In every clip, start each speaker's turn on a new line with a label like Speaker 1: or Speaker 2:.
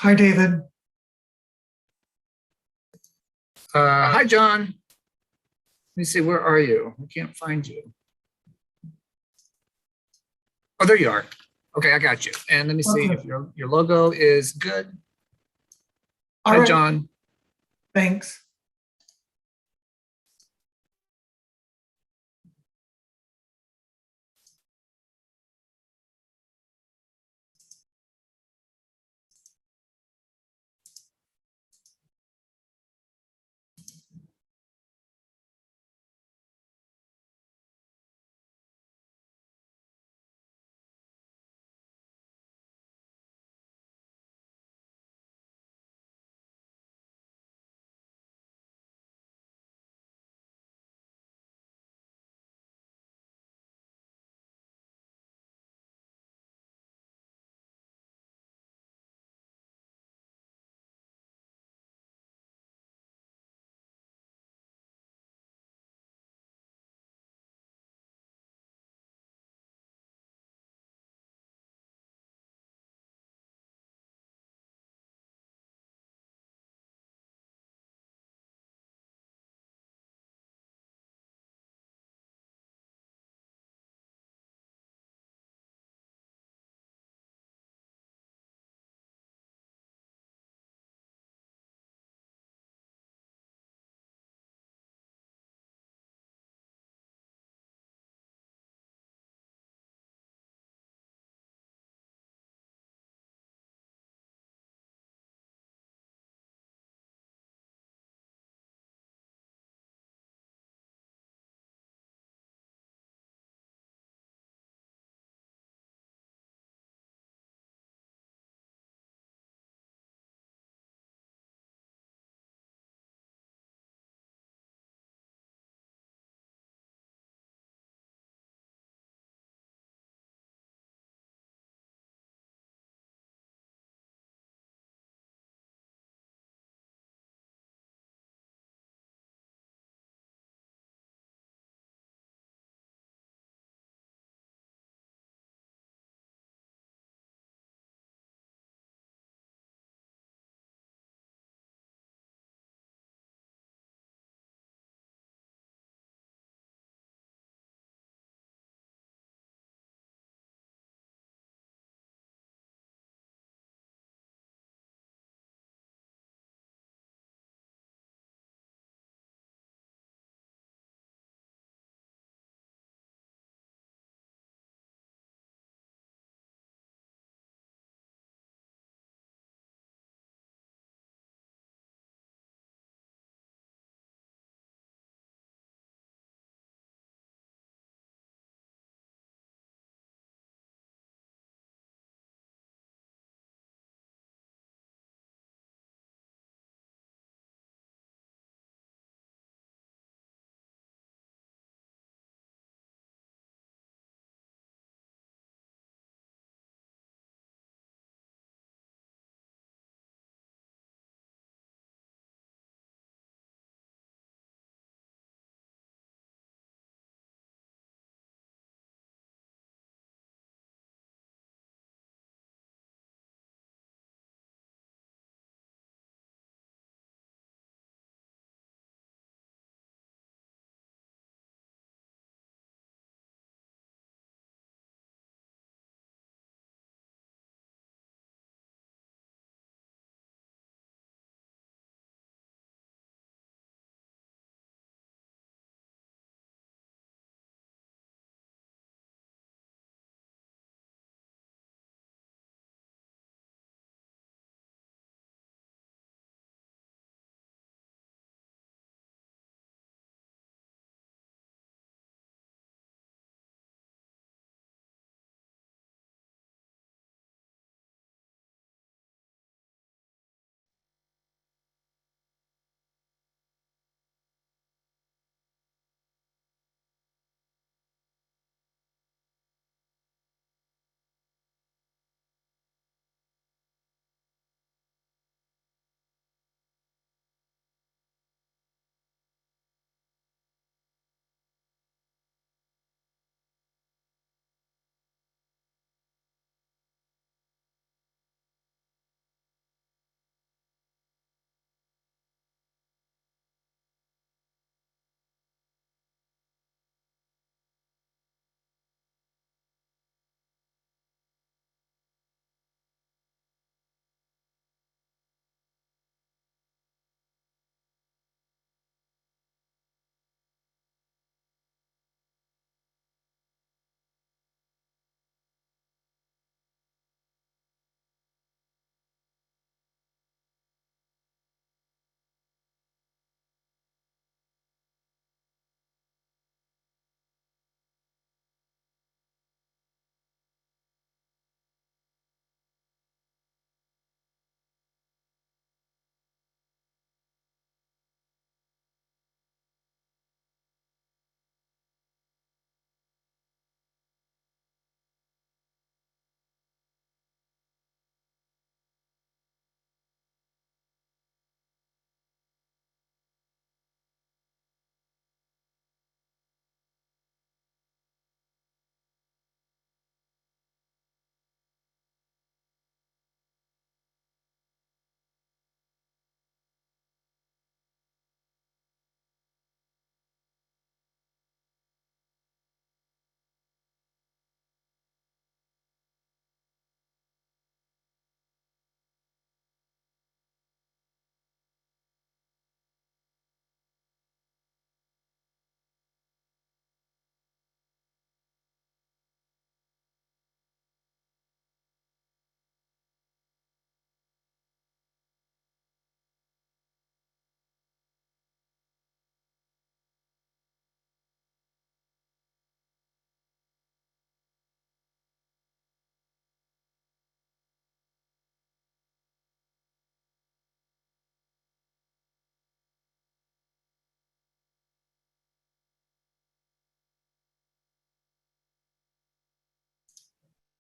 Speaker 1: Hi, David.
Speaker 2: Hi, John. Let me see, where are you? I can't find you. Oh, there you are. Okay, I got you. And let me see if
Speaker 1: Okay.
Speaker 2: your logo is good.
Speaker 1: All
Speaker 2: Hi,
Speaker 1: right.
Speaker 2: John.
Speaker 1: Thanks.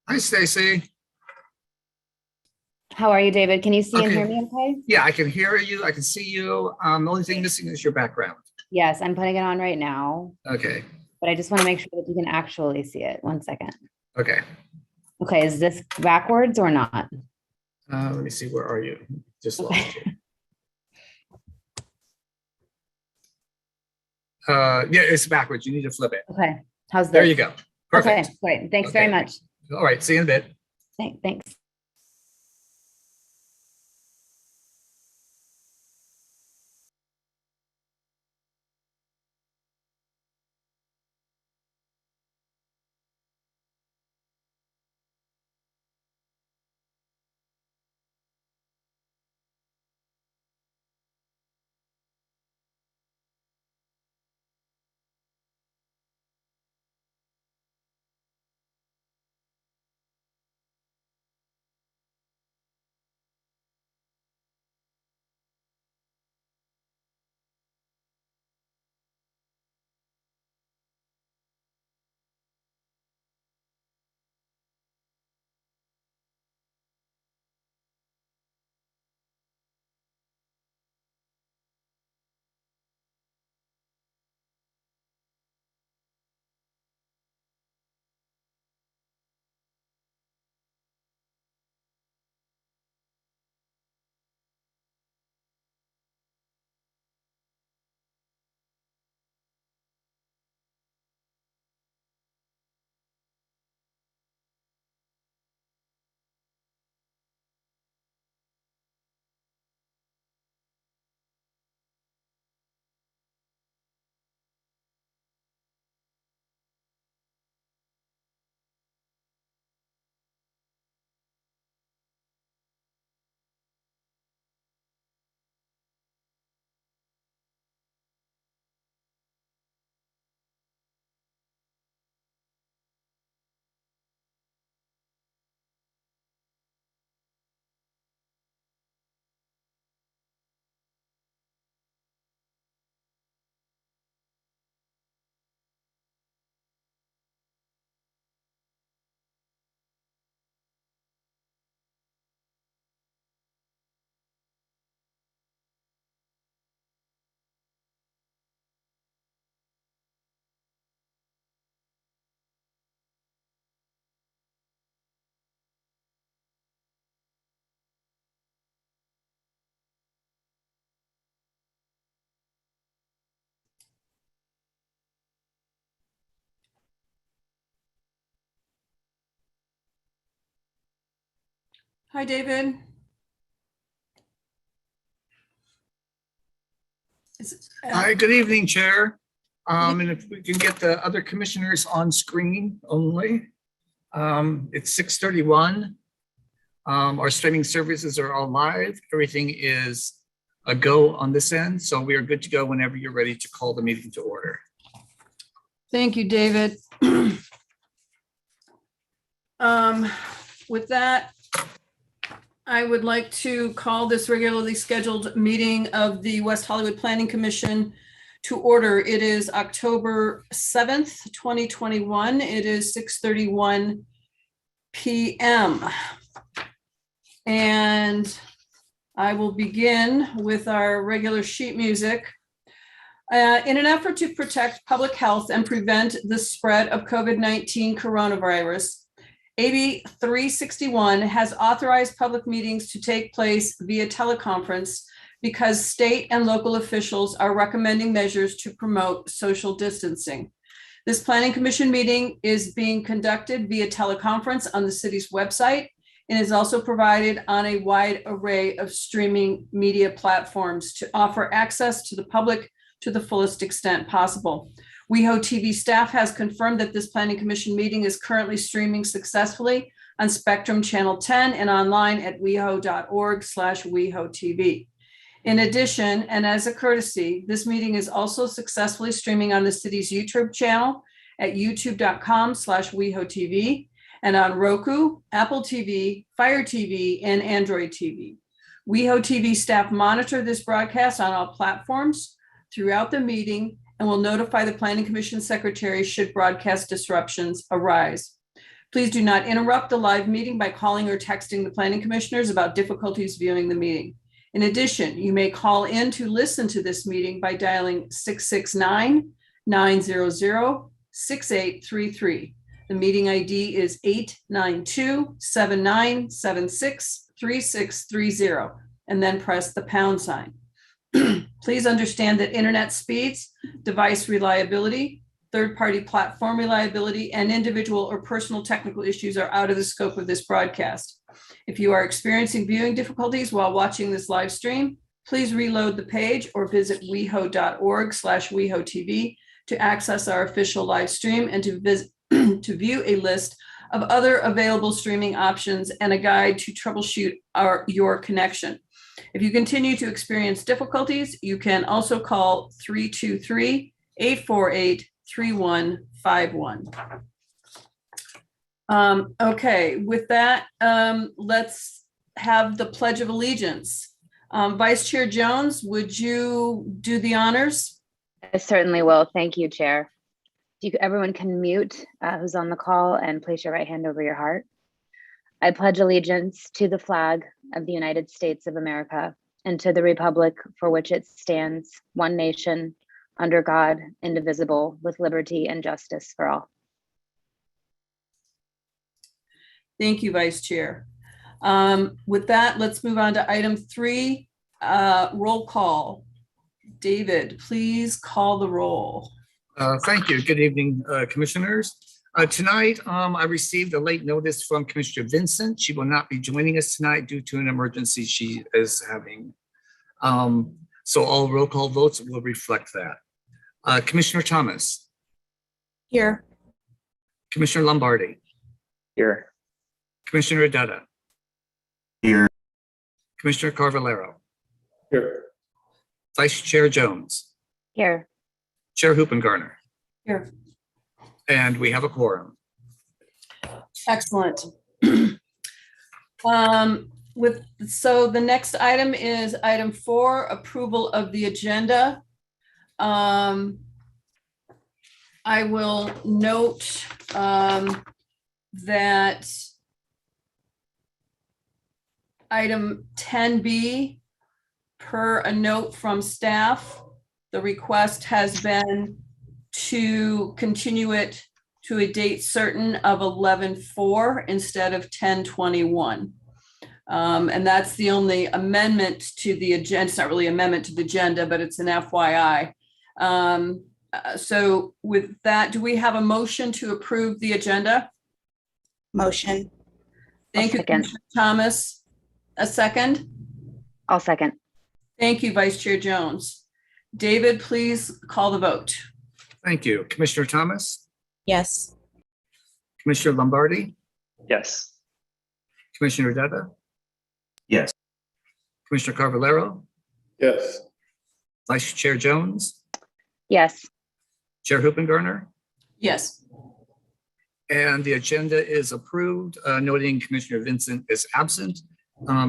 Speaker 2: Hi, Stacy.
Speaker 3: How are you, David? Can you see and
Speaker 2: Okay.
Speaker 3: hear me okay?
Speaker 2: Yeah, I can hear you. I can see you. The only thing missing is your background.
Speaker 3: Yes, I'm putting it on right now,
Speaker 2: Okay.
Speaker 3: but I just want to make sure that you can actually see it. 1 second.
Speaker 2: Okay.
Speaker 3: Okay, is this backwards or not?
Speaker 2: Let me see. Where are you? Just lost you. Yeah, it's backwards. You need to flip it.
Speaker 3: Okay, how's this?
Speaker 2: There you go. Perfect.
Speaker 3: Okay, great. Thanks very
Speaker 2: Okay.
Speaker 3: much.
Speaker 2: All right. See you in a bit.
Speaker 3: Thanks.
Speaker 4: Hi, David.
Speaker 2: Hi, good evening, Chair. And if we can get the other commissioners on screen only. It's 6:31. Our streaming services are all live. Everything is a go on this end. So we are good to go whenever you're ready to call the meeting to order.
Speaker 4: Thank you, David. With that, I would like to call this regularly scheduled meeting of the West Hollywood Planning Commission to order. It is October 7th, 2021. It is 6:31 p.m. And I will begin with our regular sheet music. In an effort to protect public health and prevent the spread of COVID-19 coronavirus, AB 361 has authorized public meetings to take place via teleconference because state and local officials are recommending measures to promote social distancing. This Planning Commission meeting is being conducted via teleconference on the city's website and is also provided on a wide array of streaming media platforms to offer access to the public to the fullest extent possible. WehoTV staff has confirmed that this Planning Commission meeting is currently streaming successfully on Spectrum Channel 10 and online at weho.org/WehoTV. In addition, and as a courtesy, this meeting is also successfully streaming on the city's YouTube channel at youtube.com/WehoTV and on Roku, Apple TV, Fire TV, and Android TV. WehoTV staff monitor this broadcast on all platforms throughout the meeting and will notify the Planning Commission secretary should broadcast disruptions arise. Please do not interrupt the live meeting by calling or texting the planning commissioners about difficulties viewing the meeting. In addition, you may call in to listen to this meeting by dialing 669-900-6833. The meeting ID is 892-7976-3630, and then press the pound sign. Please understand that internet speeds, device reliability, third-party platform reliability, and individual or personal technical issues are out of the scope of this broadcast. If you are experiencing viewing difficulties while watching this live stream, please reload the page or visit weho.org/WehoTV to access our official live stream and to view a list of other available streaming options and a guide to troubleshoot your connection. If you continue to experience difficulties, you can also call 323-848-3151. Okay, with that, let's have the Pledge of Allegiance. Vice Chair Jones, would you do the honors?
Speaker 3: I certainly will. Thank you, Chair. Everyone can mute who's on the call and place your right hand over your heart. I pledge allegiance to the flag of the United States of America and to the republic for which it stands, one nation, under God, indivisible, with liberty and justice for all.
Speaker 4: Thank you, Vice Chair. With that, let's move on to item 3, roll call. David, please call the roll.
Speaker 2: Thank you. Good evening, commissioners. Tonight, I received a late notice from Commissioner Vincent. She will not be joining us tonight due to an emergency she is having. So all roll call votes will reflect that. Commissioner Thomas.
Speaker 1: Here.
Speaker 2: Commissioner Lombardi.
Speaker 5: Here.
Speaker 2: Commissioner Adetta.
Speaker 5: Here.
Speaker 2: Commissioner Carvalero.
Speaker 5: Here.
Speaker 2: Vice Chair Jones.
Speaker 3: Here.
Speaker 2: Chair Hoopengarner.
Speaker 4: Here.
Speaker 2: And we have a quorum.
Speaker 4: Excellent. So the next item is item 4, approval of the agenda. I will note that item 10B, per a note from staff, the request has been to continue it to a date certain of 11/4 instead of 10/21. And that's the only amendment to the agenda. It's not really an amendment to the agenda, but it's an FYI. So with that, do we have a motion to approve the agenda?
Speaker 1: Motion.
Speaker 4: Thank you,
Speaker 3: Second.
Speaker 4: Commissioner Thomas. A second?
Speaker 3: I'll second.
Speaker 4: Thank you, Vice Chair Jones. David, please call the vote.
Speaker 2: Thank you. Commissioner Thomas,
Speaker 1: Yes.
Speaker 2: Commissioner Lombardi,
Speaker 5: Yes.
Speaker 2: Commissioner Adetta,
Speaker 5: Yes.
Speaker 2: Commissioner Carvalero,
Speaker 5: Yes.
Speaker 2: Vice Chair Jones,
Speaker 3: Yes.
Speaker 2: Chair Hoopengarner,
Speaker 4: Yes.
Speaker 2: and the agenda is approved, noting Commissioner Vincent is absent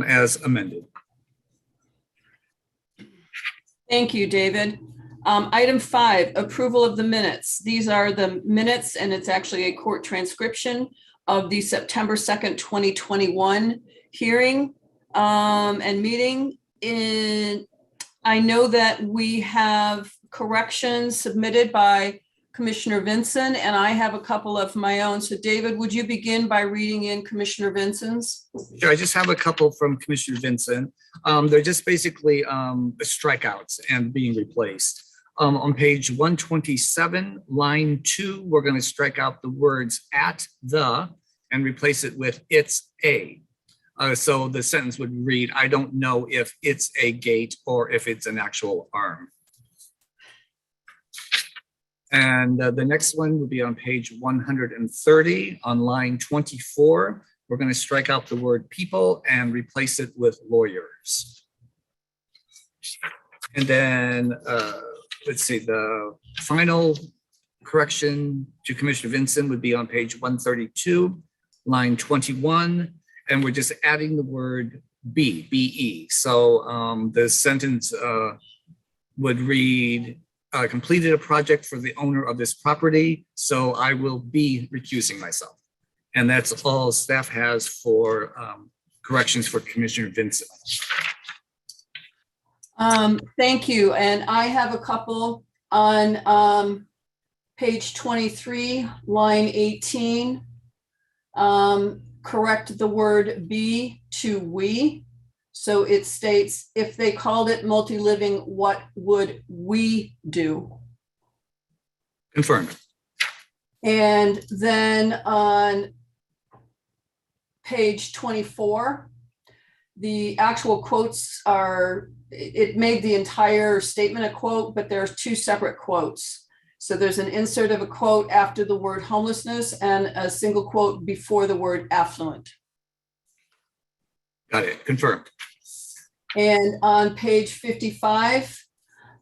Speaker 2: as amended.
Speaker 4: Thank you, David. Item 5, approval of the minutes. These are the minutes, and it's actually a court transcription of the September 2nd, 2021 hearing and meeting. I know that we have corrections submitted by Commissioner Vincent, and I have a couple of my own. So David, would you begin by reading in Commissioner Vincent's?
Speaker 2: Sure, I just have a couple from Commissioner Vincent. They're just basically strikeouts and being replaced. On page 127, line 2, we're going to strike out the words "at the" and replace it with "it's a." So the sentence would read, "I don't know if it's a gate or if it's an actual arm." And the next one would be on page 130 on line 24. We're going to strike out the word "people" and replace it with "lawyers." And then let's see, the final correction to Commissioner Vincent would be on page 132, line 21. And we're just adding the word be. So the sentence would read, completed a project for the owner of this property, so I will be recusing myself. And that's all staff has for corrections for Commissioner Vincent.
Speaker 4: Thank you. And I have a couple on page 23, line 18. Correct the word be to we. So it states, if they called it multi-living, what would we do?
Speaker 2: Confirmed.
Speaker 4: And then on page 24, the actual quotes are, it made the entire statement a quote, but there's two separate quotes. So there's an insert of a quote after the word homelessness and a single quote before the word affluent.
Speaker 2: Got it. Confirmed.
Speaker 4: And on page 55,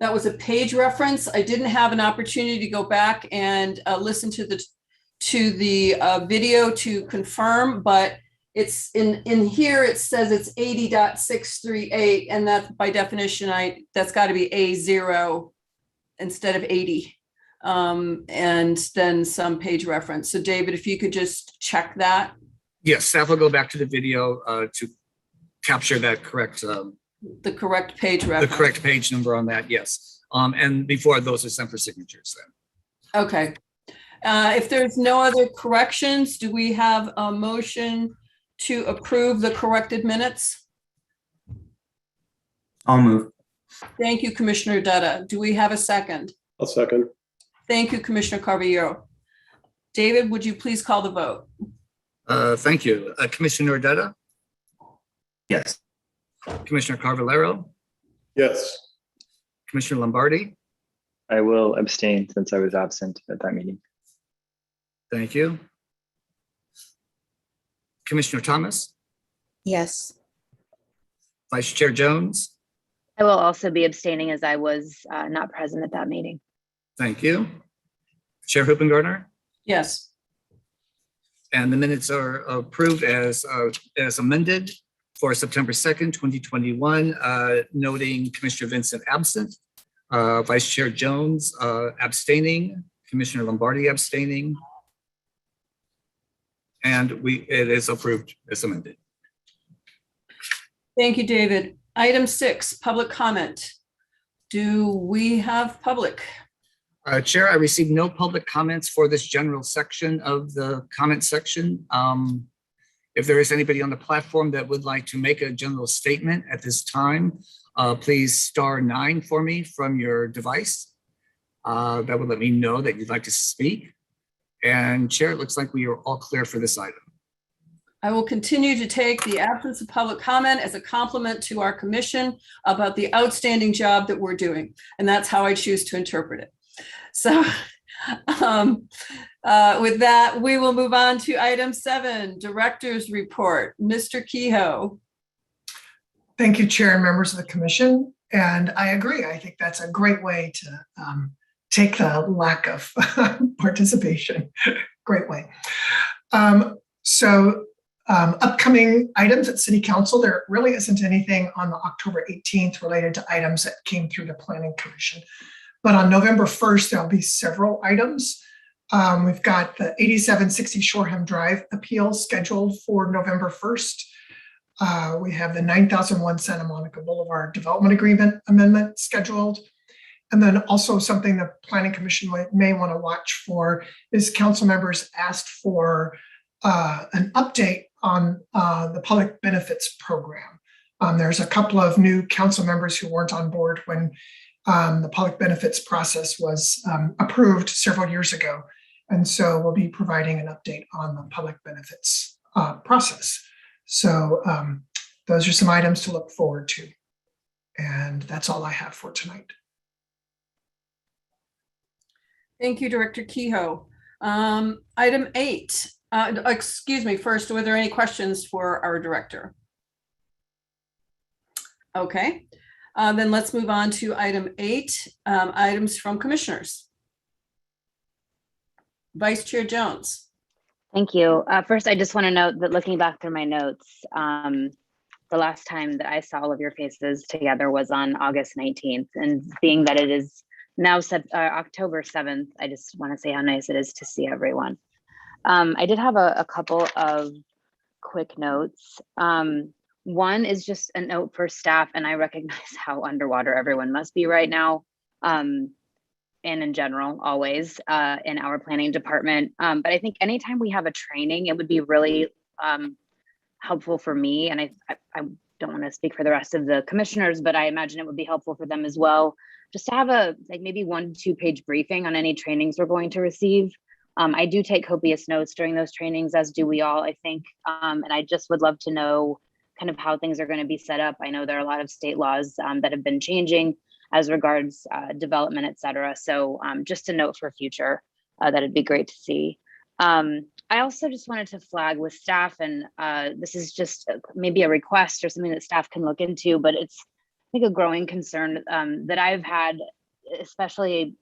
Speaker 4: that was a page reference. I didn't have an opportunity to go back and listen to the video to confirm, but it's in here, it says it's 80.638, and that by definition, that's got to be A0 instead of 80. And then some page reference. So David, if you could just check that.
Speaker 2: Yes, staff will go back to the video to capture that correct.
Speaker 4: The correct page
Speaker 2: The
Speaker 4: reference.
Speaker 2: correct page number on that, yes. And before those are sent for signatures then.
Speaker 4: Okay. If there's no other corrections, do we have a motion to approve the corrected minutes?
Speaker 5: I'll move.
Speaker 4: Thank you, Commissioner Dutta. Do we have a second?
Speaker 5: I'll second.
Speaker 4: Thank you, Commissioner Carvalho. David, would you please call the vote?
Speaker 2: Thank you. Commissioner Dutta,
Speaker 5: Yes.
Speaker 2: Commissioner Carvalho,
Speaker 5: Yes.
Speaker 2: Commissioner Lombardi.
Speaker 6: I will abstain since I was absent at that meeting.
Speaker 2: Thank you. Commissioner Thomas,
Speaker 1: Yes.
Speaker 2: Vice Chair Jones.
Speaker 3: I will also be abstaining as I was not present at that meeting.
Speaker 2: Thank you. Chair Hoopengartner.
Speaker 4: Yes.
Speaker 2: And the minutes are approved as amended for September 2nd, 2021, noting Commissioner Vincent absent, Vice Chair Jones abstaining, Commissioner Lombardi abstaining. And it is approved as amended.
Speaker 4: Thank you, David. Item 6, public comment. Do we have public?
Speaker 2: Chair, I received no public comments for this general section of the comment section. If there is anybody on the platform that would like to make a general statement at this time, please *9 for me from your device. That would let me know that you'd like to speak. And Chair, it looks like we are all clear for this item.
Speaker 4: I will continue to take the absence of public comment as a compliment to our commission about the outstanding job that we're doing. And that's how I choose to interpret it. So with that, we will move on to item 7, Director's Report. Mr. Kehoe.
Speaker 7: Thank you, Chair and members of the Commission. And I agree. I think that's a great way to take the lack of participation. Great way. Upcoming items at City Council, there really isn't anything on the October 18th related to items that came through the Planning Commission. But on November 1st, there'll be several items. We've got the 8760 Shoreham Drive appeal scheduled for November 1st. We have the 9001 Santa Monica Boulevard Development Agreement Amendment scheduled. And then also something the Planning Commission may want to watch for is council members asked for an update on the public benefits program. There's a couple of new council members who weren't on board when the public benefits process was approved several years ago. And so we'll be providing an update on the public benefits process. So those are some items to look forward to. And that's all I have for tonight.
Speaker 4: Thank you, Director Kehoe. Item 8, excuse me, first, were there any questions for our director? Okay, then let's move on to item 8, items from commissioners. Vice Chair Jones.
Speaker 3: Thank you. First, I just want to note that looking back through my notes, the last time that I saw all of your faces together was on August 19th. And being that it is now October 7th, I just want to say how nice it is to see everyone. I did have a couple of quick notes. One is just a note for staff, and I recognize how underwater everyone must be right now, and in general, always in our planning department. But I think anytime we have a training, it would be really helpful for me, and I don't want to speak for the rest of the commissioners, but I imagine it would be helpful for them as well, just to have a maybe 1 to 2 page briefing on any trainings we're going to receive. I do take copious notes during those trainings, as do we all, I think. And I just would love to know kind of how things are going to be set up. I know there are a lot of state laws that have been changing as regards development, et cetera. So just a note for future, that'd be great to see. I also just wanted to flag with staff, and this is just maybe a request or something that staff can look into, but it's, I think, a growing concern that I've had, especially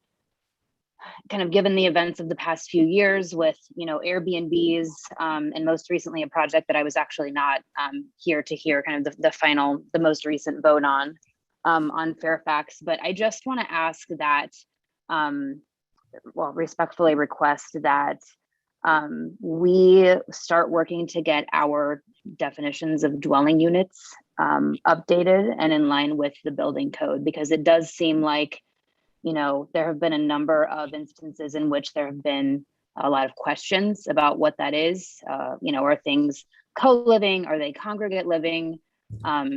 Speaker 3: kind of given the events of the past few years with, Airbnbs, and most recently a project that I was actually not here to hear kind of the most recent vote on Fairfax. But I just want to ask that, respectfully request that we start working to get our definitions of dwelling units updated and in line with the building code, because it does seem like, there have been a number of instances in which there have been a lot of questions about what that is. Are things co-living? Are they congregate living?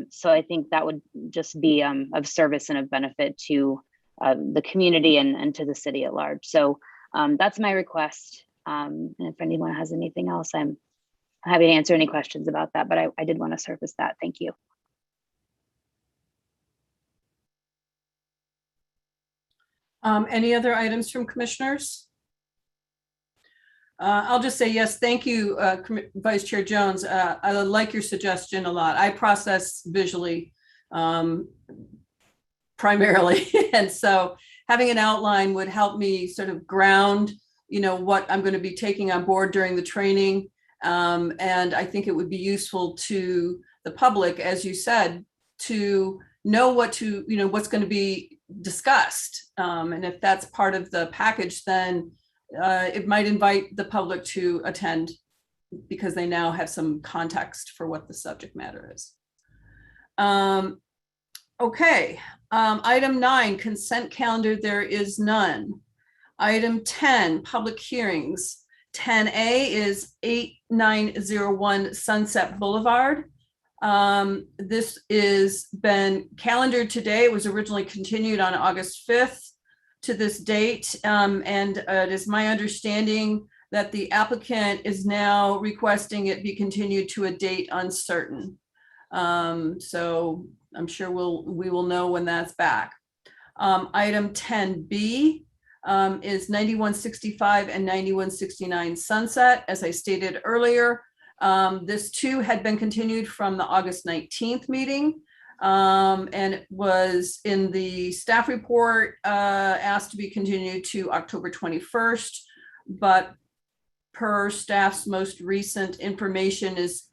Speaker 3: So I think that would just be of service and of benefit to the community and to the city at large. So that's my request. And if anyone has anything else, I'm happy to answer any questions about that, but I did want to surface that. Thank you.
Speaker 4: Any other items from commissioners? I'll just say yes, thank you, Vice Chair Jones. I like your suggestion a lot. I process visually primarily, and so having an outline would help me sort of ground, what I'm going to be taking on board during the training. And I think it would be useful to the public, as you said, to know what's going to be discussed. And if that's part of the package, then it might invite the public to attend, because they now have some context for what the subject matter is. Okay, item 9, consent calendar, there is none. Item 10, public hearings. 10A is 8901 Sunset Boulevard. This is been calendared today. It was originally continued on August 5th to this date. And it is my understanding that the applicant is now requesting it be continued to a date uncertain. So I'm sure we will know when that's back. Item 10B is 9165 and 9169 Sunset. As I stated earlier, this too had been continued from the August 19th meeting, and it was in the staff report asked to be continued to October 21st, but per staff's most recent information is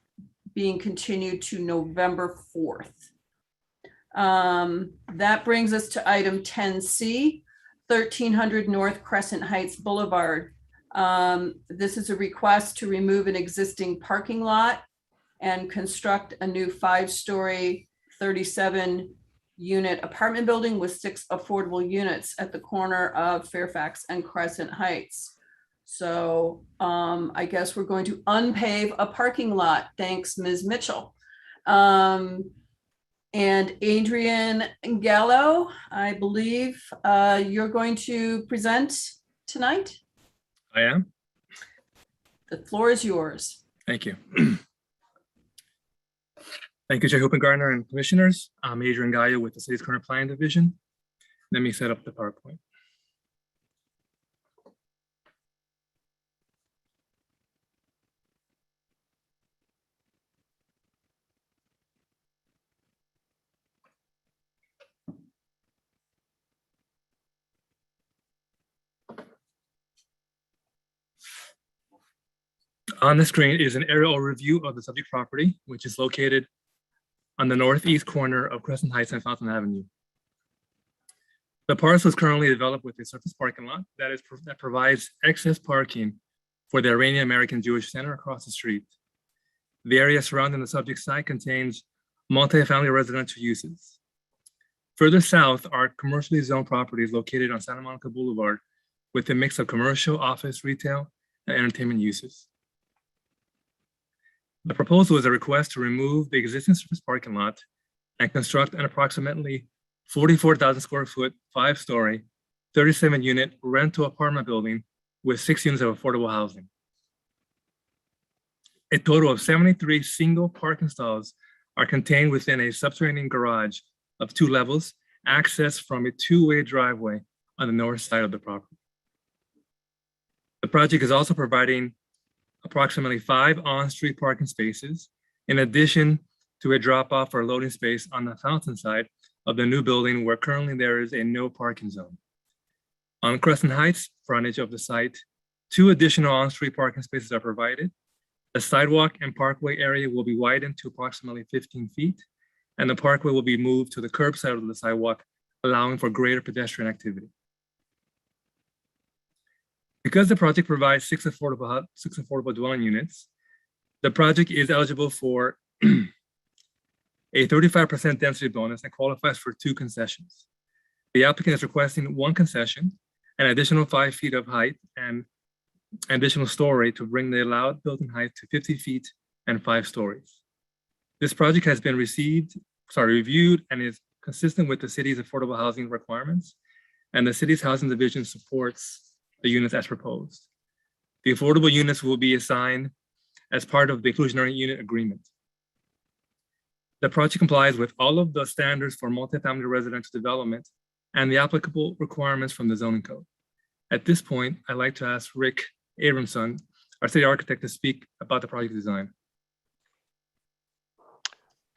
Speaker 4: being continued to November 4th. That brings us to item 10C, 1300 North Crescent Heights Boulevard. This is a request to remove an existing parking lot and construct a new 5-story, 37-unit apartment building with 6 affordable units at the corner of Fairfax and Crescent Heights. So I guess we're going to unpave a parking lot. Thanks, Ms. Mitchell. And Adrian Gallo, I believe you're going to present tonight.
Speaker 8: I am.
Speaker 4: The floor is yours.
Speaker 8: Thank you. Thank you, Chair Hoopengartner and commissioners. I'm Adrian Gallo with the city's current planning division. Let me set up the PowerPoint. On the screen is an aerial review of the subject property, which is located on the northeast corner of Crescent Heights and Fountain Avenue. The parcel is currently developed with a surface parking lot that provides excess parking for the Iranian American Jewish Center across the street. The area surrounding the subject site contains multifamily residential uses. Further south are commercially zoned properties located on Santa Monica Boulevard with a mix of commercial, office, retail, and entertainment uses. The proposal is a request to remove the existing surface parking lot and construct an approximately 44,000 square foot, 5-story, 37-unit rental apartment building with 6 units of affordable housing. A total of 73 single parking stalls are contained within a subterranean garage of 2 levels, accessed from a 2-way driveway on the north side of the property. The project is also providing approximately 5 on-street parking spaces, in addition to a drop-off or loading space on the fountain side of the new building, where currently there is a no parking zone. On Crescent Heights frontage of the site, 2 additional on-street parking spaces are provided. The sidewalk and parkway area will be widened to approximately 15 feet, and the parkway will be moved to the curb side of the sidewalk, allowing for greater pedestrian activity. Because the project provides 6 affordable dwelling units, the project is eligible for a 35% density bonus and qualifies for 2 concessions. The applicant is requesting 1 concession, an additional 5 feet of height and additional story to bring the allowed building height to 50 feet and 5 stories. This project has been reviewed and is consistent with the city's affordable housing requirements, and the city's housing division supports the units as proposed. The affordable units will be assigned as part of the inclusionary unit agreement. The project complies with all of the standards for multifamily residential development and the applicable requirements from the zoning code. At this point, I'd like to ask Rick Abramson, our city architect, to speak about the project design.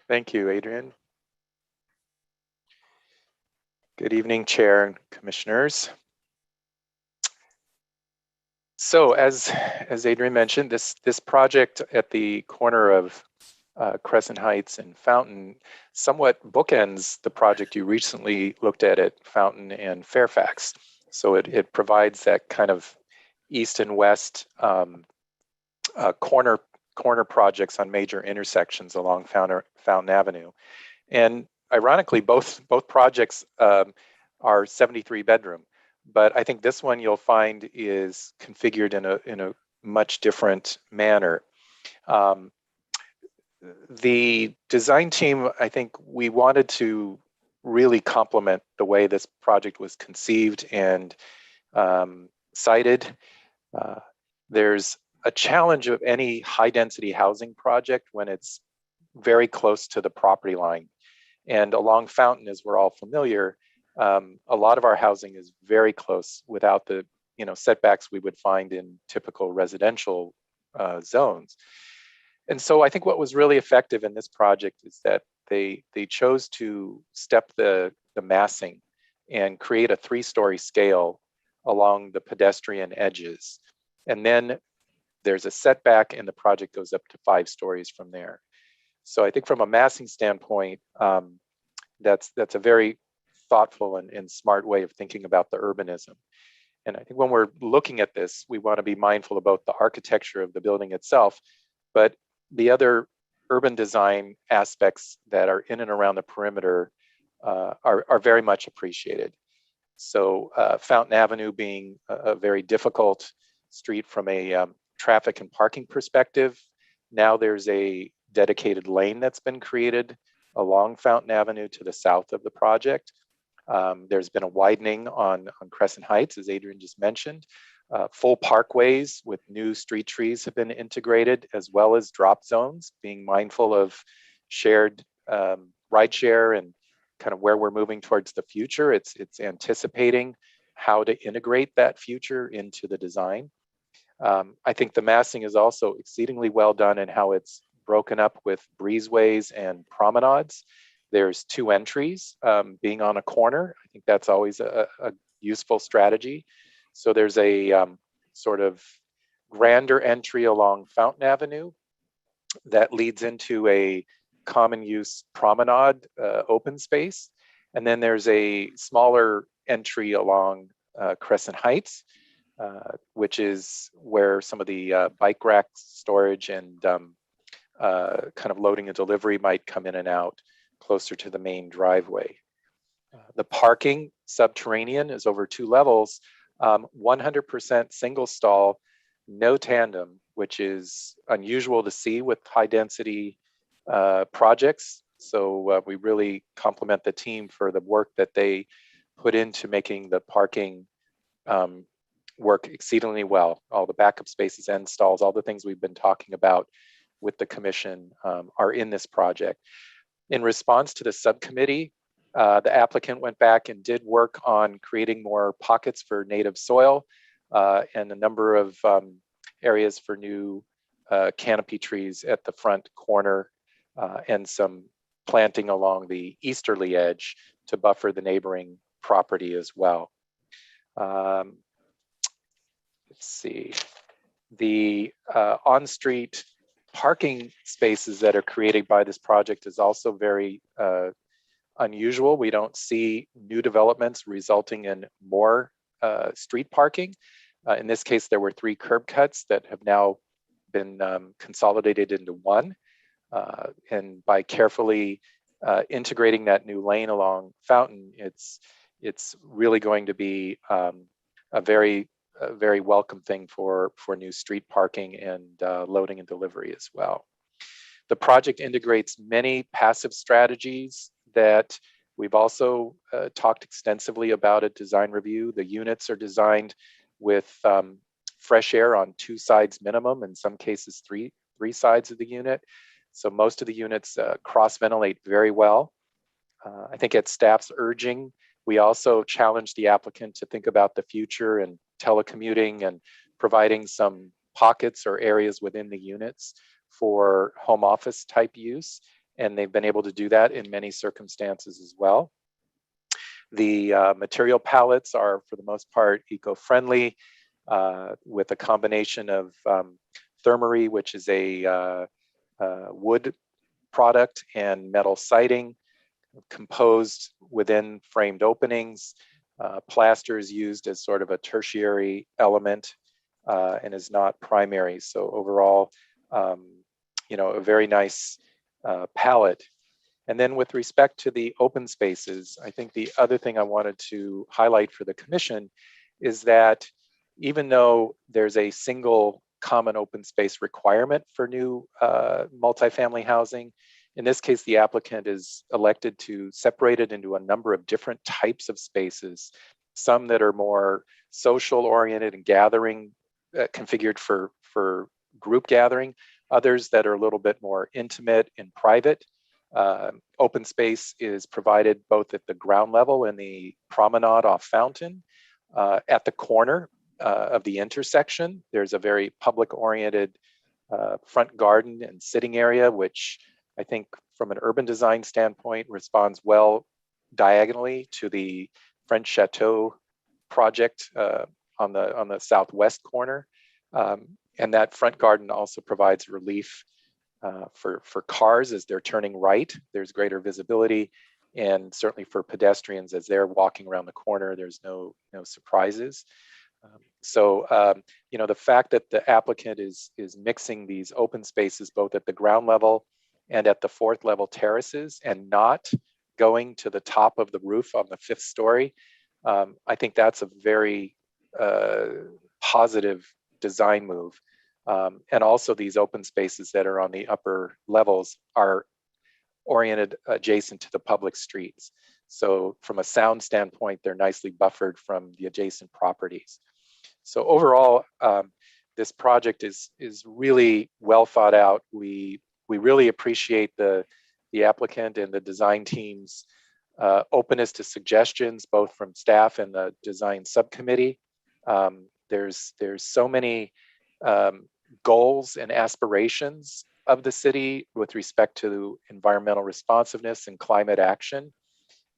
Speaker 9: Thank you, Adrian. Good evening, Chair and Commissioners. So as Adrian mentioned, this project at the corner of Crescent Heights and Fountain somewhat bookends the project you recently looked at Fountain and Fairfax. So it provides that kind of east and west corner projects on major intersections along Fountain Avenue. And ironically, both projects are 73 bedroom, but I think this one you'll find is configured in a much different manner. The design team, I think we wanted to really complement the way this project was conceived and cited. There's a challenge of any high density housing project when it's very close to the property line. And along Fountain, as we're all familiar, a lot of our housing is very close without the setbacks we would find in typical residential zones. And so I think what was really effective in this project is that they chose to step the massing and create a 3-story scale along the pedestrian edges. And then there's a setback and the project goes up to 5 stories from there. So I think from a massing standpoint, that's a very thoughtful and smart way of thinking about the urbanism. And I think when we're looking at this, we want to be mindful about the architecture of the building itself, but the other urban design aspects that are in and around the perimeter are very much appreciated. So Fountain Avenue being a very difficult street from a traffic and parking perspective, now there's a dedicated lane that's been created along Fountain Avenue to the south of the project. There's been a widening on Crescent Heights, as Adrian just mentioned. Full parkways with new street trees have been integrated, as well as drop zones, being mindful of shared rideshare and kind of where we're moving towards the future. It's anticipating how to integrate that future into the design. I think the massing is also exceedingly well done in how it's broken up with breezeways and promenades. There's 2 entries being on a corner. I think that's always a useful strategy. So there's a sort of grander entry along Fountain Avenue that leads into a common use promenade open space. And then there's a smaller entry along Crescent Heights which is where some of the bike rack storage and kind of loading and delivery might come in and out closer to the main driveway. The parking subterranean is over 2 levels, 100% single stall, no tandem, which is unusual to see with high density projects. So we really compliment the team for the work that they put into making the parking work exceedingly well. All the backup spaces, end stalls, all the things we've been talking about with the commission are in this project. In response to the subcommittee, the applicant went back and did work on creating more pockets for native soil and a number of areas for new canopy trees at the front corner and some planting along the easterly edge to buffer the neighboring property as well. Let's see, the on-street parking spaces that are created by this project is also very unusual. We don't see new developments resulting in more street parking. In this case, there were 3 curb cuts that have now been consolidated into one. And by carefully integrating that new lane along Fountain, it's really going to be a very welcome thing for new street parking and loading and delivery as well. The project integrates many passive strategies that we've also talked extensively about at design review. The units are designed with fresh air on 2 sides minimum, in some cases three sides of the unit. So most of the units cross ventilate very well. I think at staff's urging, we also challenged the applicant to think about the future and telecommuting and providing some pockets or areas within the units for home office type use. And they've been able to do that in many circumstances as well. The material palettes are, for the most part, eco-friendly with a combination of thermery, which is a wood product, and metal siding composed within framed openings. Plaster is used as sort of a tertiary element and is not primary. So overall, a very nice palette. And then with respect to the open spaces, I think the other thing I wanted to highlight for the commission is that even though there's a single common open space requirement for new multifamily housing, in this case, the applicant is elected to separate it into a number of different types of spaces, some that are more social oriented and gathering, configured for group gathering, others that are a little bit more intimate and private. Open space is provided both at the ground level in the promenade off Fountain. At the corner of the intersection, there's a very public oriented front garden and sitting area, which I think from an urban design standpoint responds well diagonally to the French Chateau project on the southwest corner. And that front garden also provides relief for cars as they're turning right. There's greater visibility, and certainly for pedestrians as they're walking around the corner, there's no surprises. The fact that the applicant is mixing these open spaces both at the ground level and at the 4th level terraces and not going to the top of the roof on the 5th story, I think that's a very positive design move. And also these open spaces that are on the upper levels are oriented adjacent to the public streets. So from a sound standpoint, they're nicely buffered from the adjacent properties. So overall, this project is really well thought out. We really appreciate the applicant and the design team's openness to suggestions, both from staff and the design subcommittee. There's so many goals and aspirations of the city with respect to environmental responsiveness and climate action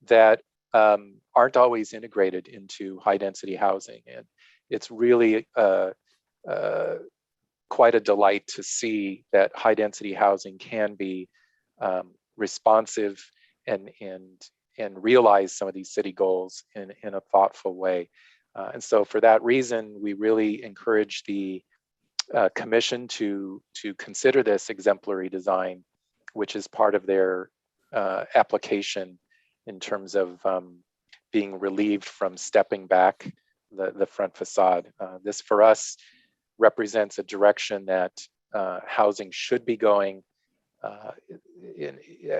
Speaker 9: that aren't always integrated into high density housing. And it's really quite a delight to see that high density housing can be responsive and realize some of these city goals in a thoughtful way. And so for that reason, we really encourage the commission to consider this exemplary design, which is part of their application in terms of being relieved from stepping back the front facade. This for us represents a direction that housing should be going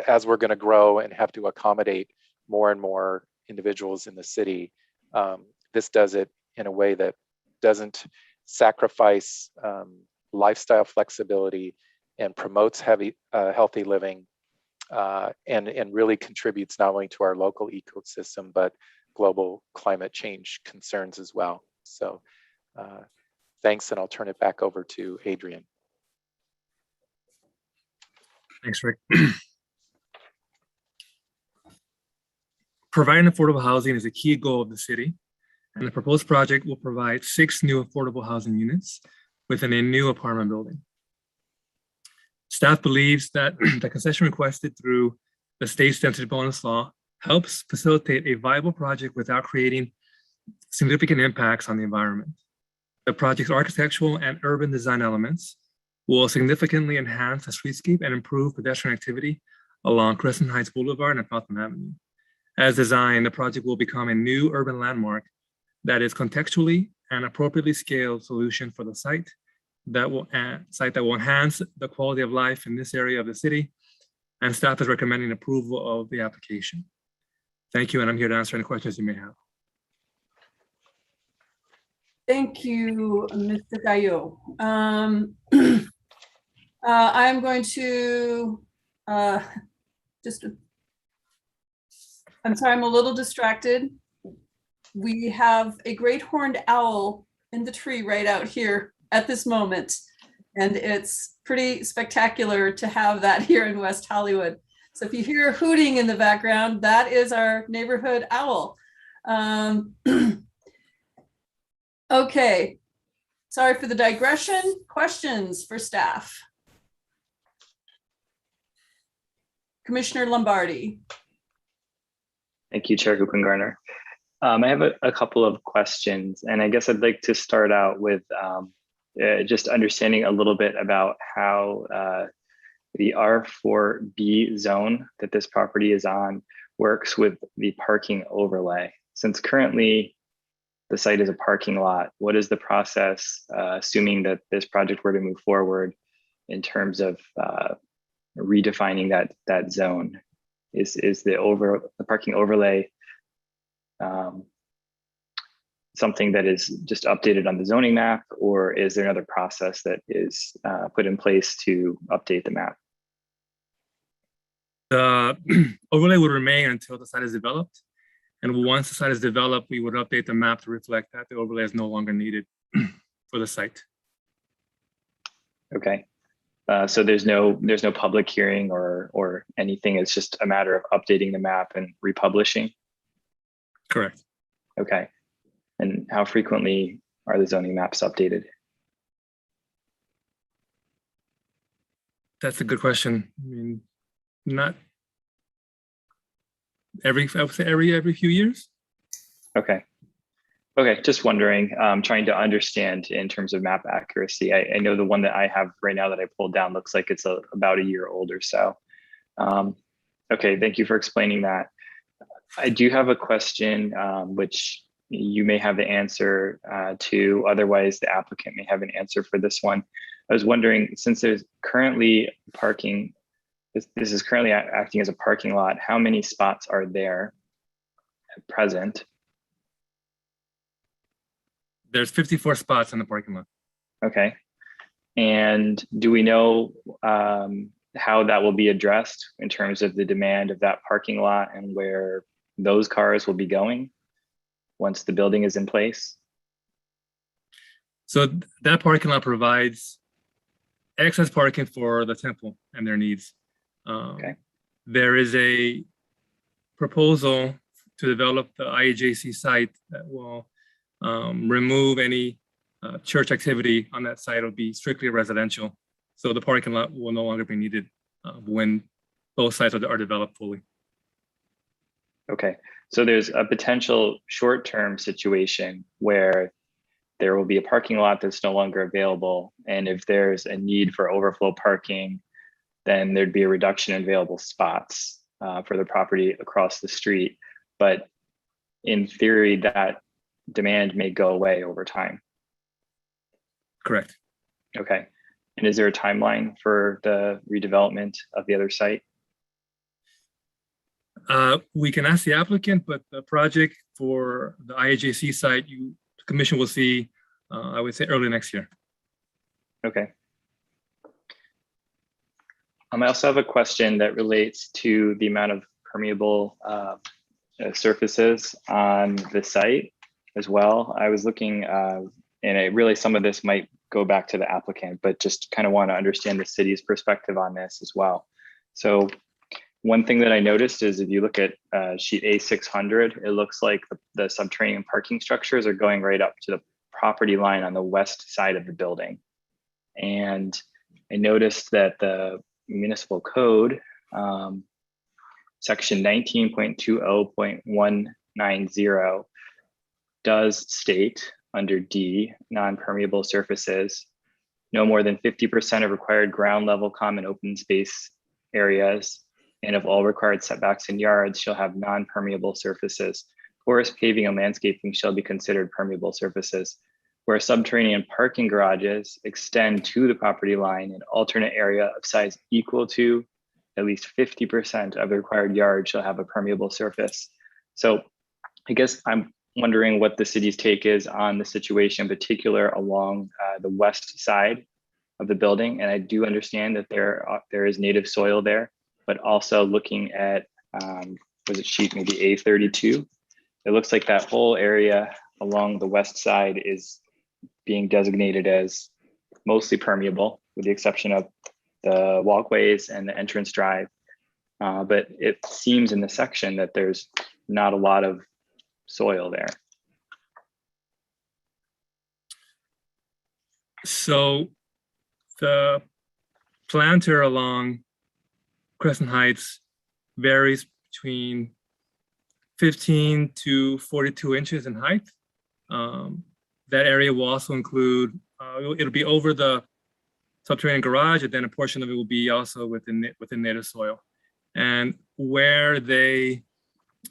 Speaker 9: as we're going to grow and have to accommodate more and more individuals in the city. This does it in a way that doesn't sacrifice lifestyle flexibility and promotes healthy living and really contributes not only to our local ecosystem, but global climate change concerns as well. So thanks, and I'll turn it back over to Adrian.
Speaker 8: Thanks, Rick. Providing affordable housing is a key goal of the city, and the proposed project will provide 6 new affordable housing units within a new apartment building. Staff believes that the concession requested through the state's density bonus law helps facilitate a viable project without creating significant impacts on the environment. The project's architectural and urban design elements will significantly enhance the streetscape and improve pedestrian activity along Crescent Heights Boulevard and Feltham Avenue. As designed, the project will become a new urban landmark that is contextually and appropriately scaled solution for the site that will enhance the quality of life in this area of the city, and staff is recommending approval of the application. Thank you, and I'm here to answer any questions you may have.
Speaker 4: Thank you, Mr. Gallo. I'm going to I'm sorry, I'm a little distracted. We have a great horned owl in the tree right out here at this moment, and it's pretty spectacular to have that here in West Hollywood. So if you hear hooting in the background, that is our neighborhood owl. Okay, sorry for the digression. Questions for staff? Commissioner Lombardi.
Speaker 6: Thank you, Chair Garner. I have a couple of questions, and I guess I'd like to start out with just understanding a little bit about how the R4B zone that this property is on works with the parking overlay. Since currently the site is a parking lot, what is the process, assuming that this project were to move forward, in terms of redefining that zone? Is the parking overlay something that is just updated on the zoning map, or is there another process that is put in place to update the map?
Speaker 8: The overlay would remain until the site is developed. And once the site is developed, we would update the map to reflect that the overlay is no longer needed for the site.
Speaker 6: Okay. So there's no public hearing or anything. It's just a matter of updating the map and republishing.
Speaker 8: Correct.
Speaker 6: Okay. And how frequently are the zoning maps updated?
Speaker 8: That's a good question. I mean, not I would say every few years.
Speaker 6: Okay. Okay, just wondering, trying to understand in terms of map accuracy. I know the one that I have right now that I pulled down looks like it's about a year old or so. Okay, thank you for explaining that. I do have a question, which you may have the answer to, otherwise the applicant may have an answer for this one. I was wondering, since there's currently parking, this is currently acting as a parking lot, how many spots are there at present?
Speaker 8: There's 54 spots in the parking lot.
Speaker 6: Okay. And do we know how that will be addressed in terms of the demand of that parking lot and where those cars will be going once the building is in place?
Speaker 8: So that parking lot provides excess parking for the temple and their needs.
Speaker 6: Okay.
Speaker 8: There is a proposal to develop the IAJC site that will remove any church activity on that site. It'll be strictly residential. So the parking lot will no longer be needed when both sites are developed fully.
Speaker 6: Okay, so there's a potential short-term situation where there will be a parking lot that's no longer available. And if there's a need for overflow parking, then there'd be a reduction in available spots for the property across the street. But in theory, that demand may go away over time.
Speaker 8: Correct.
Speaker 6: Okay. And is there a timeline for the redevelopment of the other site?
Speaker 8: We can ask the applicant, but the project for the IAJC site, the commission will see, I would say early next year.
Speaker 6: Okay. I also have a question that relates to the amount of permeable surfaces on the site as well. I was looking, and really some of this might go back to the applicant, but just kind of want to understand the city's perspective on this as well. So one thing that I noticed is if you look at sheet A600, it looks like the subterranean parking structures are going right up to the property line on the west side of the building. And I noticed that the municipal code, section 19.20.190 does state under D, non-permeable surfaces, no more than 50% of required ground level common open space areas and of all required setbacks in yards shall have non-permeable surfaces. Forest paving and landscaping shall be considered permeable surfaces. Where subterranean parking garages extend to the property line, an alternate area of size equal to at least 50% of the required yard shall have a permeable surface. So I guess I'm wondering what the city's take is on the situation, in particular along the west side of the building. And I do understand that there is native soil there, but also looking at, was it sheet maybe A32? It looks like that whole area along the west side is being designated as mostly permeable with the exception of the walkways and the entrance drive. But it seems in the section that there's not a lot of soil there.
Speaker 8: So the planter along Crescent Heights varies between 15 to 42 inches in height. That area will also include, it'll be over the subterranean garage, and then a portion of it will be also within native soil. And where they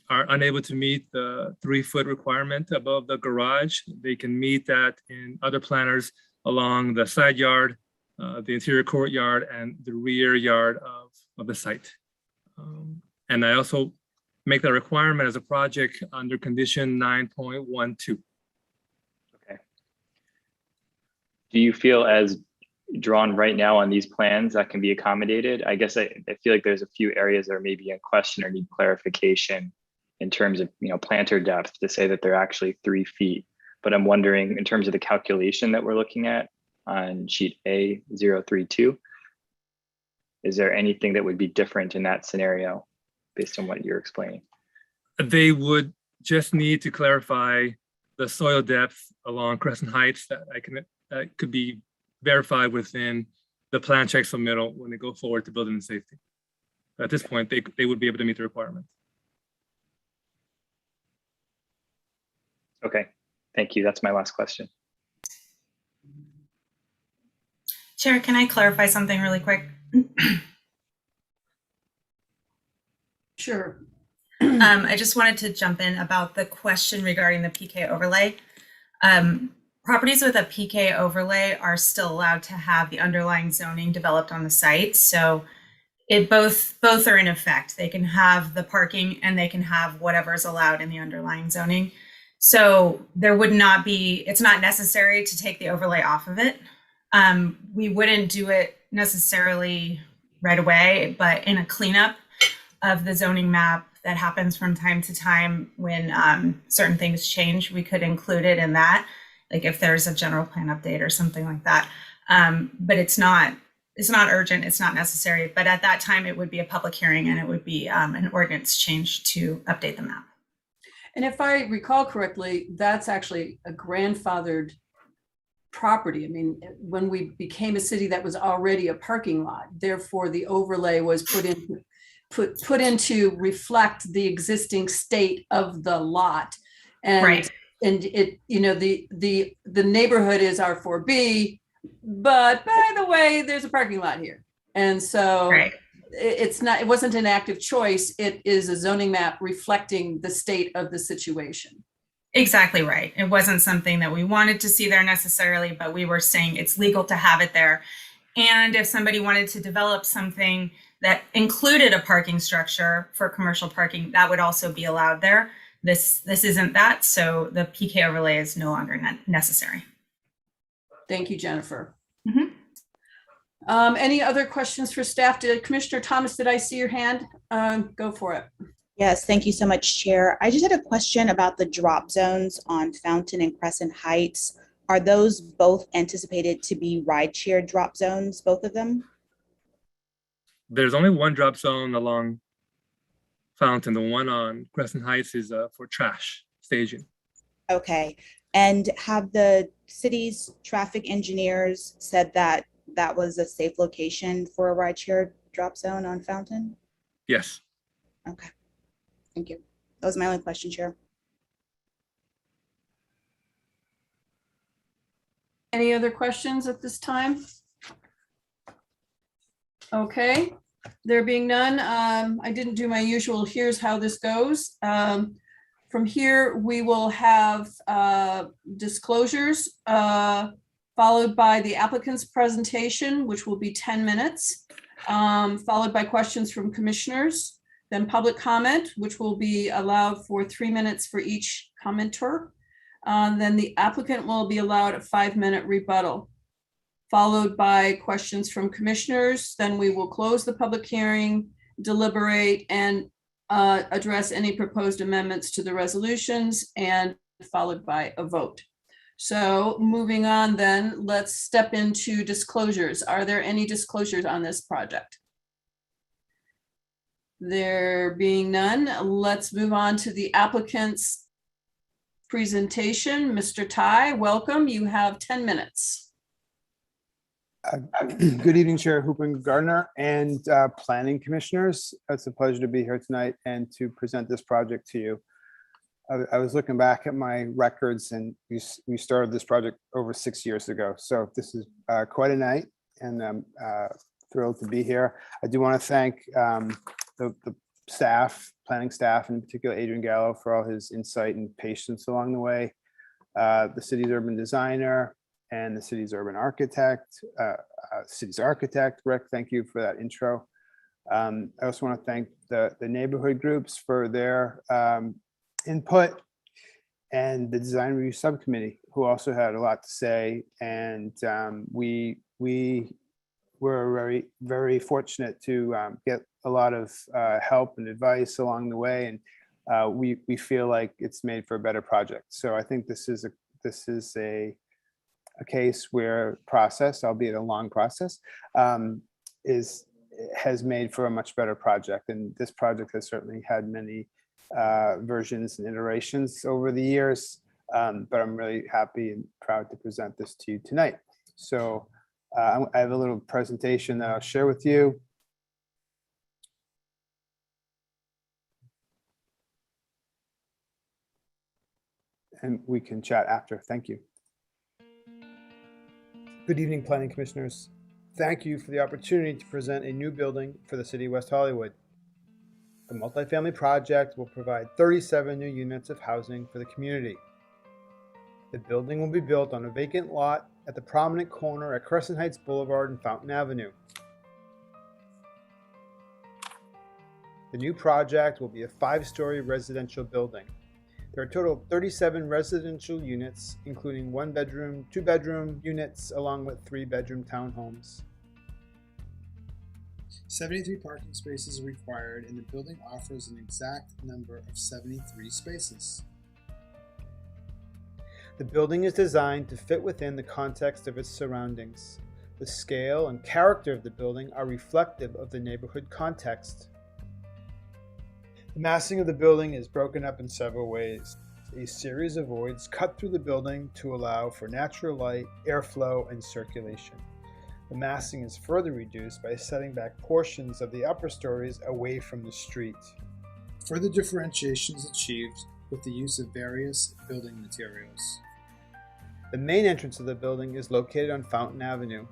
Speaker 8: are unable to meet the 3-foot requirement above the garage, they can meet that in other planters along the side yard, the interior courtyard, and the rear yard of the site. And I also make that requirement as a project under condition 9.12.
Speaker 6: Okay. Do you feel as drawn right now on these plans that can be accommodated? I guess I feel like there's a few areas that are maybe in question or need clarification in terms of, planter depth to say that they're actually 3 feet. But I'm wondering in terms of the calculation that we're looking at on sheet A032, is there anything that would be different in that scenario based on what you're explaining?
Speaker 8: They would just need to clarify the soil depth along Crescent Heights that could be verified within the plan check submittal when they go forward to building and safety. At this point, they would be able to meet the requirements.
Speaker 6: Okay, thank you. That's my last question.
Speaker 1: Chair, can I clarify something really quick?
Speaker 4: Sure.
Speaker 1: I just wanted to jump in about the question regarding the PK overlay. Properties with a PK overlay are still allowed to have the underlying zoning developed on the site. So both are in effect. They can have the parking and they can have whatever is allowed in the underlying zoning. So there would not be, it's not necessary to take the overlay off of it. We wouldn't do it necessarily right away, but in a cleanup of the zoning map that happens from time to time when certain things change, we could include it in that, like if there's a general plan update or something like that. But it's not urgent, it's not necessary. But at that time, it would be a public hearing and it would be an ordinance change to update the map.
Speaker 4: And if I recall correctly, that's actually a grandfathered property. I mean, when we became a city that was already a parking lot, therefore the overlay was put in put in to reflect the existing state of the lot. And
Speaker 1: Right.
Speaker 4: and it, you know, the neighborhood is R4B, but by the way, there's a parking lot here. And so
Speaker 1: Right.
Speaker 4: it wasn't an active choice. It is a zoning map reflecting the state of the situation.
Speaker 1: Exactly right. It wasn't something that we wanted to see there necessarily, but we were saying it's legal to have it there. And if somebody wanted to develop something that included a parking structure for commercial parking, that would also be allowed there. This isn't that, so the PK overlay is no longer necessary.
Speaker 4: Thank you, Jennifer.
Speaker 1: Mhm.
Speaker 4: Any other questions for staff? Commissioner Thomas, did I see your hand? Go for it.
Speaker 10: Yes, thank you so much, Chair. I just had a question about the drop zones on Fountain and Crescent Heights. Are those both anticipated to be rideshare drop zones, both of them?
Speaker 8: There's only one drop zone along Fountain. The one on Crescent Heights is for trash staging.
Speaker 10: Okay. And have the city's traffic engineers said that that was a safe location for a rideshare drop zone on Fountain?
Speaker 8: Yes.
Speaker 10: Okay. Thank you. That was my only question, Chair.
Speaker 4: Any other questions at this time? Okay, there being none, I didn't do my usual, here's how this goes. From here, we will have disclosures, followed by the applicant's presentation, which will be 10 minutes, followed by questions from commissioners, then public comment, which will be allowed for 3 minutes for each commenter. Then the applicant will be allowed a 5-minute rebuttal, followed by questions from commissioners. Then we will close the public hearing, deliberate, and address any proposed amendments to the resolutions, and followed by a vote. So moving on then, let's step into disclosures. Are there any disclosures on this project? There being none, let's move on to the applicant's presentation. Mr. Tai, welcome. You have 10 minutes.
Speaker 11: Good evening, Chair Hooper and Gardner and planning commissioners. It's a pleasure to be here tonight and to present this project to you. I was looking back at my records, and we started this project over 6 years ago. So this is quite a night, and I'm thrilled to be here. I do want to thank the staff, planning staff, and in particular Adrian Gallo, for all his insight and patience along the way. The city's urban designer and the city's urban architect, Rick, thank you for that intro. I also want to thank the neighborhood groups for their input, and the design review subcommittee, who also had a lot to say. And we were very, very fortunate to get a lot of help and advice along the way, and we feel like it's made for a better project. So I think this is a case where process, albeit a long process, has made for a much better project. And this project has certainly had many versions and iterations over the years, but I'm really happy and proud to present this to you tonight. So I have a little presentation that I'll share with you. And we can chat after. Thank you. Good evening, planning commissioners. Thank you for the opportunity to present a new building for the city of West Hollywood. The multifamily project will provide 37 new units of housing for the community. The building will be built on a vacant lot at the prominent corner at Crescent Heights Boulevard and Fountain Avenue. The new project will be a 5-story residential building. There are a total of 37 residential units, including 1-bedroom, 2-bedroom units, along with 3-bedroom townhomes.
Speaker 12: 73 parking spaces are required, and the building offers an exact number of 73 spaces.
Speaker 11: The building is designed to fit within the context of its surroundings. The scale and character of the building are reflective of the neighborhood context. The massing of the building is broken up in several ways. A series of voids cut through the building to allow for natural light, airflow, and circulation. The massing is further reduced by setting back portions of the upper stories away from the street.
Speaker 12: Further differentiation is achieved with the use of various building materials.
Speaker 11: The main entrance of the building is located on Fountain Avenue.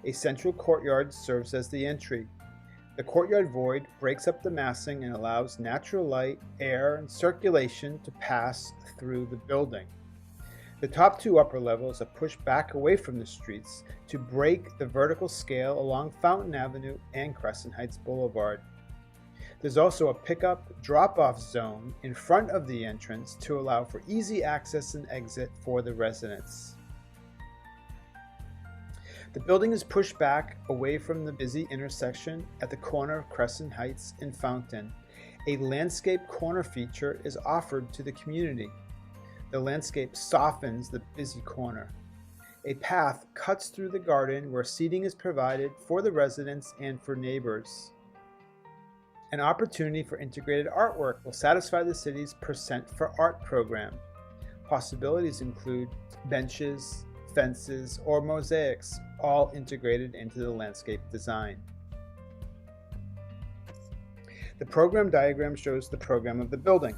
Speaker 11: A central courtyard serves as the entry. The courtyard void breaks up the massing and allows natural light, air, and circulation to pass through the building. The top two upper levels are pushed back away from the streets to break the vertical scale along Fountain Avenue and Crescent Heights Boulevard. There's also a pickup drop-off zone in front of the entrance to allow for easy access and exit for the residents. The building is pushed back away from the busy intersection at the corner of Crescent Heights and Fountain. A landscape corner feature is offered to the community. The landscape softens the busy corner. A path cuts through the garden where seating is provided for the residents and for neighbors. An opportunity for integrated artwork will satisfy the city's Percent for Art program. Possibilities include benches, fences, or mosaics, all integrated into the landscape design. The program diagram shows the program of the building.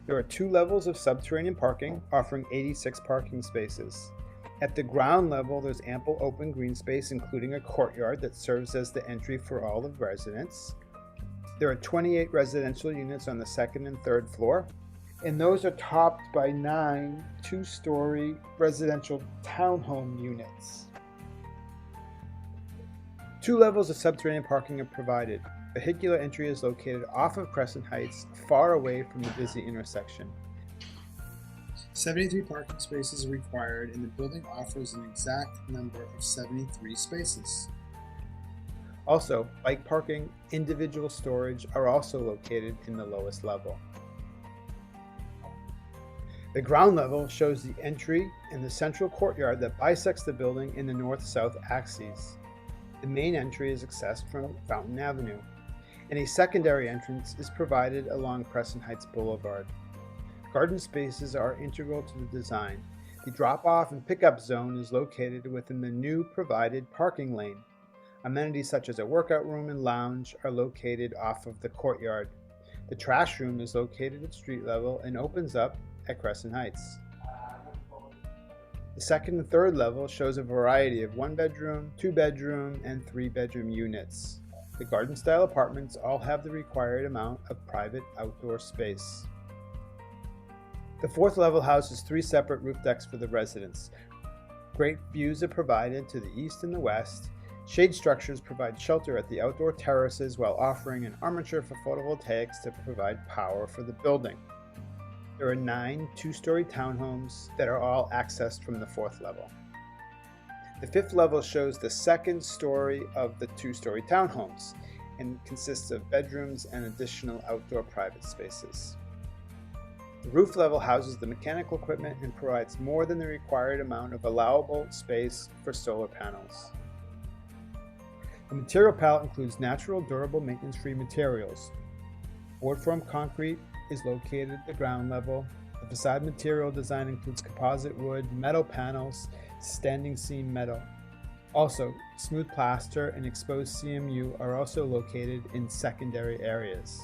Speaker 11: There are 2 levels of subterranean parking, offering 86 parking spaces. At the ground level, there's ample open green space, including a courtyard that serves as the entry for all the residents. There are 28 residential units on the 2nd and 3rd floor, and those are topped by 9 two-story residential townhome units. 2 levels of subterranean parking are provided. Vehicular entry is located off of Crescent Heights, far away from the busy intersection.
Speaker 12: 73 parking spaces are required, and the building offers an exact number of 73 spaces.
Speaker 11: Also, bike parking, individual storage are also located in the lowest level. The ground level shows the entry and the central courtyard that bisects the building in the north-south axes. The main entry is accessed from Fountain Avenue, and a secondary entrance is provided along Crescent Heights Boulevard. Garden spaces are integral to the design. The drop-off and pickup zone is located within the new provided parking lane. Amenities such as a workout room and lounge are located off of the courtyard. The trash room is located at street level and opens up at Crescent Heights. The 2nd and 3rd level shows a variety of 1-bedroom, 2-bedroom, and 3-bedroom units. The garden-style apartments all have the required amount of private outdoor space. The 4th level houses 3 separate roof decks for the residents. Great views are provided to the east and the west. Shade structures provide shelter at the outdoor terraces while offering an armature for photovoltaics to provide power for the building. There are 9 two-story townhomes that are all accessed from the 4th level. The 5th level shows the 2nd story of the 2-story townhomes and consists of bedrooms and additional outdoor private spaces. The roof level houses the mechanical equipment and provides more than the required amount of allowable space for solar panels. The material palette includes natural, durable, maintenance-free materials. Board form concrete is located at the ground level. The facade material design includes composite wood, metal panels, standing seam metal. Also, smooth plaster and exposed CMU are also located in secondary areas.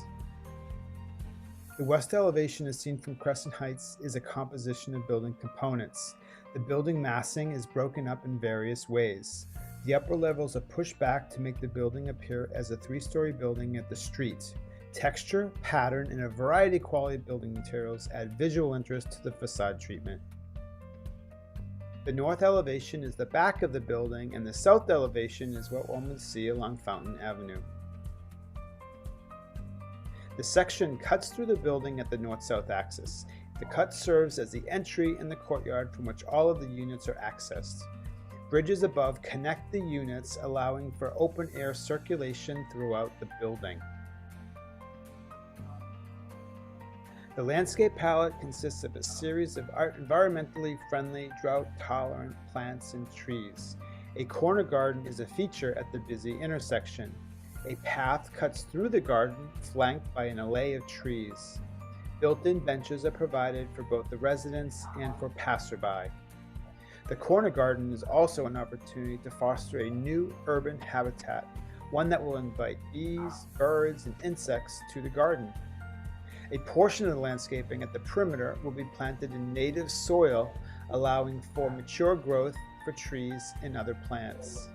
Speaker 11: The west elevation as seen from Crescent Heights is a composition of building components. The building massing is broken up in various ways. The upper levels are pushed back to make the building appear as a 3-story building at the street. Texture, pattern, and a variety of quality building materials add visual interest to the facade treatment. The north elevation is the back of the building, and the south elevation is what one would see along Fountain Avenue. The section cuts through the building at the north-south axis. The cut serves as the entry in the courtyard from which all of the units are accessed. Bridges above connect the units, allowing for open air circulation throughout the building. The landscape palette consists of a series of environmentally friendly, drought-tolerant plants and trees. A corner garden is a feature at the busy intersection. A path cuts through the garden, flanked by an alley of trees. Built-in benches are provided for both the residents and for passerby. The corner garden is also an opportunity to foster a new urban habitat, one that will invite bees, birds, and insects to the garden. A portion of the landscaping at the perimeter will be planted in native soil, allowing for mature growth for trees and other plants.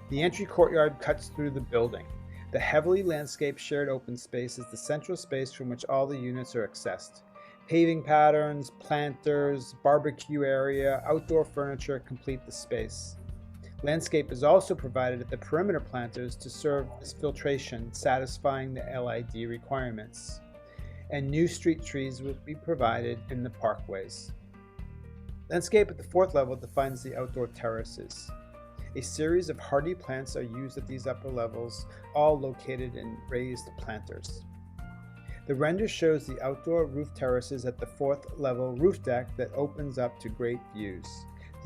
Speaker 11: The entry courtyard cuts through the building. The heavily landscaped shared open space is the central space from which all the units are accessed. Paving patterns, planters, barbecue area, outdoor furniture complete the space. Landscape is also provided at the perimeter planters to serve as filtration, satisfying the LID requirements. And new street trees will be provided in the parkways. Landscape at the fourth level defines the outdoor terraces. A series of hardy plants are used at these upper levels, all located in raised planters. The render shows the outdoor roof terraces at the fourth level roof deck that opens up to great views.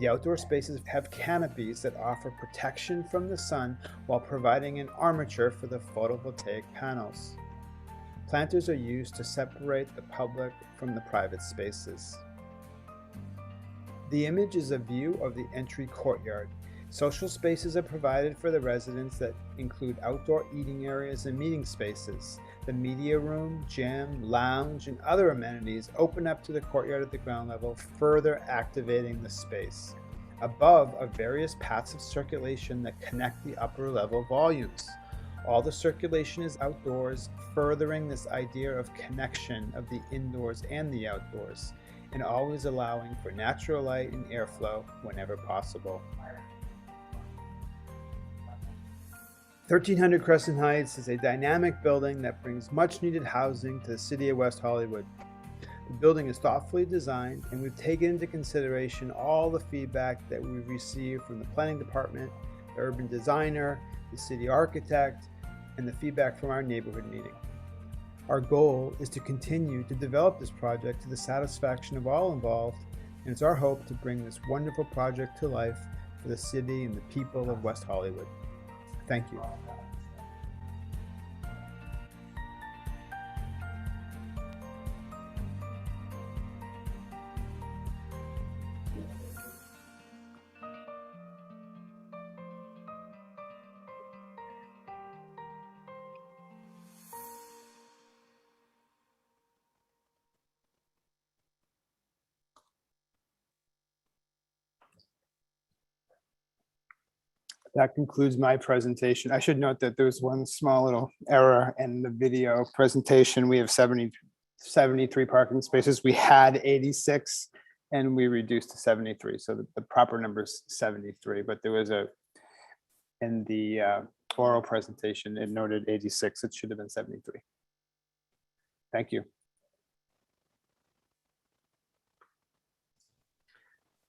Speaker 11: The outdoor spaces have canopies that offer protection from the sun while providing an armature for the photovoltaic panels. Planters are used to separate the public from the private spaces. The image is a view of the entry courtyard. Social spaces are provided for the residents that include outdoor eating areas and meeting spaces. The media room, gym, lounge, and other amenities open up to the courtyard at the ground level, further activating the space. Above are various paths of circulation that connect the upper level volumes. All the circulation is outdoors, furthering this idea of connection of the indoors and the outdoors, and always allowing for natural light and airflow whenever possible. 1300 Crescent Heights is a dynamic building that brings much needed housing to the city of West Hollywood. The building is thoughtfully designed, and we've taken into consideration all the feedback that we've received from the planning department, the urban designer, the city architect, and the feedback from our neighborhood meeting. Our goal is to continue to develop this project to the satisfaction of all involved, and it's our hope to bring this wonderful project to life for the city and the people of West Hollywood. Thank you. That concludes my presentation. I should note that there's one small little error in the video presentation. We have 73 parking spaces. We had 86 and we reduced to 73. So the proper number is 73, but there was in the oral presentation, it noted 86. It should have been 73. Thank you.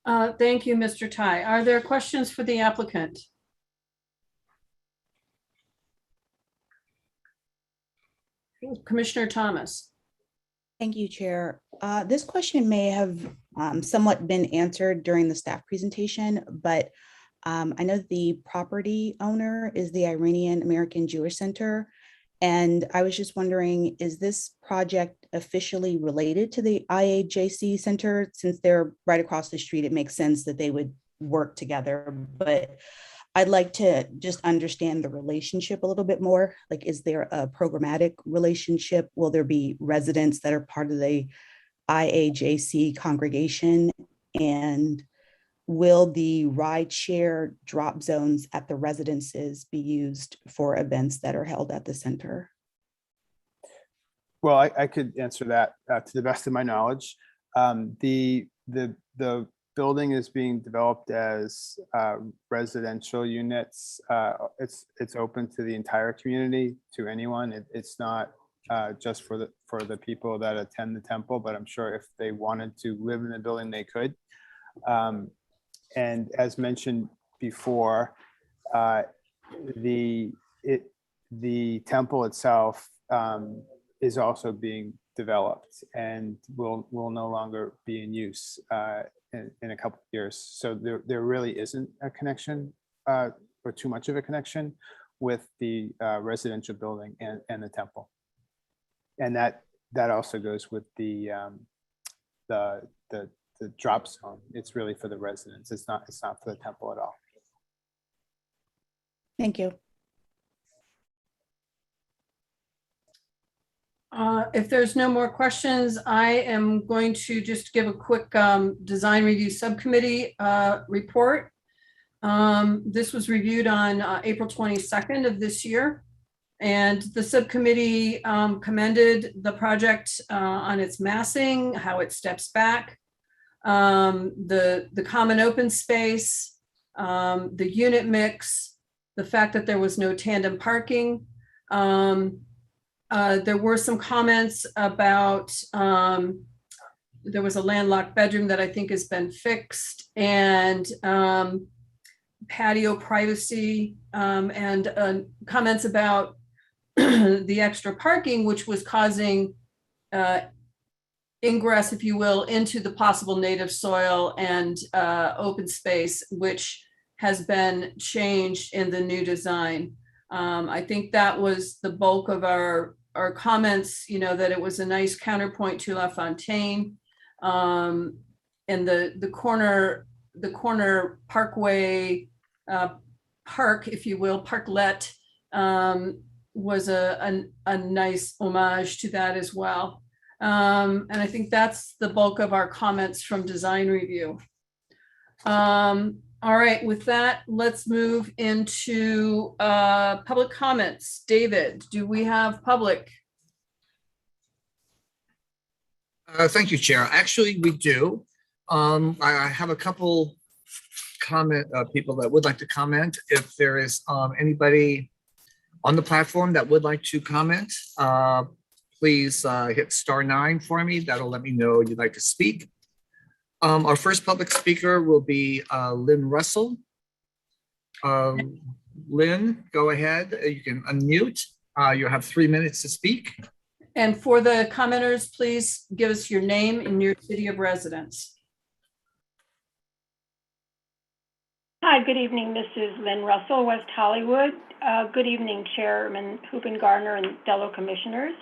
Speaker 4: Thank you, Mr. Tai. Are there questions for the applicant? Commissioner Thomas.
Speaker 10: Thank you, Chair. This question may have somewhat been answered during the staff presentation, but I know the property owner is the Iranian American Jewish Center. And I was just wondering, is this project officially related to the IAJC Center? Since they're right across the street, it makes sense that they would work together. But I'd like to just understand the relationship a little bit more. Like, is there a programmatic relationship? Will there be residents that are part of the IAJC congregation? And will the rideshare drop zones at the residences be used for events that are held at the center?
Speaker 11: Well, I could answer that to the best of my knowledge. The building is being developed as residential units. It's open to the entire community, to anyone. It's not just for the people that attend the temple, but I'm sure if they wanted to live in the building, they could. And as mentioned before, the temple itself is also being developed and will no longer be in use in a couple of years. So there really isn't a connection or too much of a connection with the residential building and the temple. And that also goes with the the drop zone. It's really for the residents. It's not for the temple at all.
Speaker 10: Thank you.
Speaker 4: If there's no more questions, I am going to just give a quick design review subcommittee report. This was reviewed on April 22nd of this year. And the subcommittee commended the project on its massing, how it steps back, the common open space, the unit mix, the fact that there was no tandem parking. There were some comments about, there was a landlocked bedroom that I think has been fixed, and patio privacy, and comments about the extra parking, which was causing ingress, if you will, into the possible native soil and open space, which has been changed in the new design. I think that was the bulk of our comments, that it was a nice counterpoint to La Fontaine. And the corner parkway park, if you will, parklet, was a nice homage to that as well. And I think that's the bulk of our comments from design review. All right, with that, let's move into public comments. David, do we have public?
Speaker 2: Thank you, Chair. Actually, we do. I have a couple people that would like to comment. If there is anybody on the platform that would like to comment, please hit *9 for me. That'll let me know you'd like to speak. Our first public speaker will be Lynn Russell. Lynn, go ahead. You can unmute. You'll have 3 minutes to speak.
Speaker 4: And for the commenters, please give us your name and your city of residence.
Speaker 13: Hi, good evening. This is Lynn Russell, West Hollywood. Good evening, Chairman Hoopen-Gardner and fellow commissioners.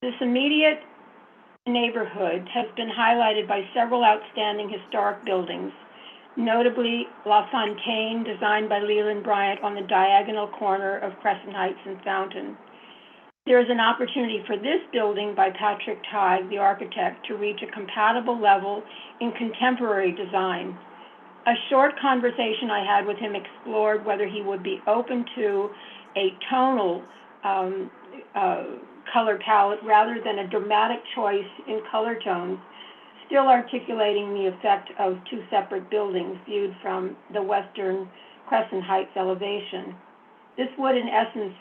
Speaker 13: This immediate neighborhood has been highlighted by several outstanding historic buildings, notably La Fontaine, designed by Leland Bryant on the diagonal corner of Crescent Heights and Fountain. There is an opportunity for this building by Patrick Tighe, the architect, to reach a compatible level in contemporary design. A short conversation I had with him explored whether he would be open to a tonal color palette rather than a dramatic choice in color tones, still articulating the effect of two separate buildings viewed from the western Crescent Heights elevation. This would, in essence,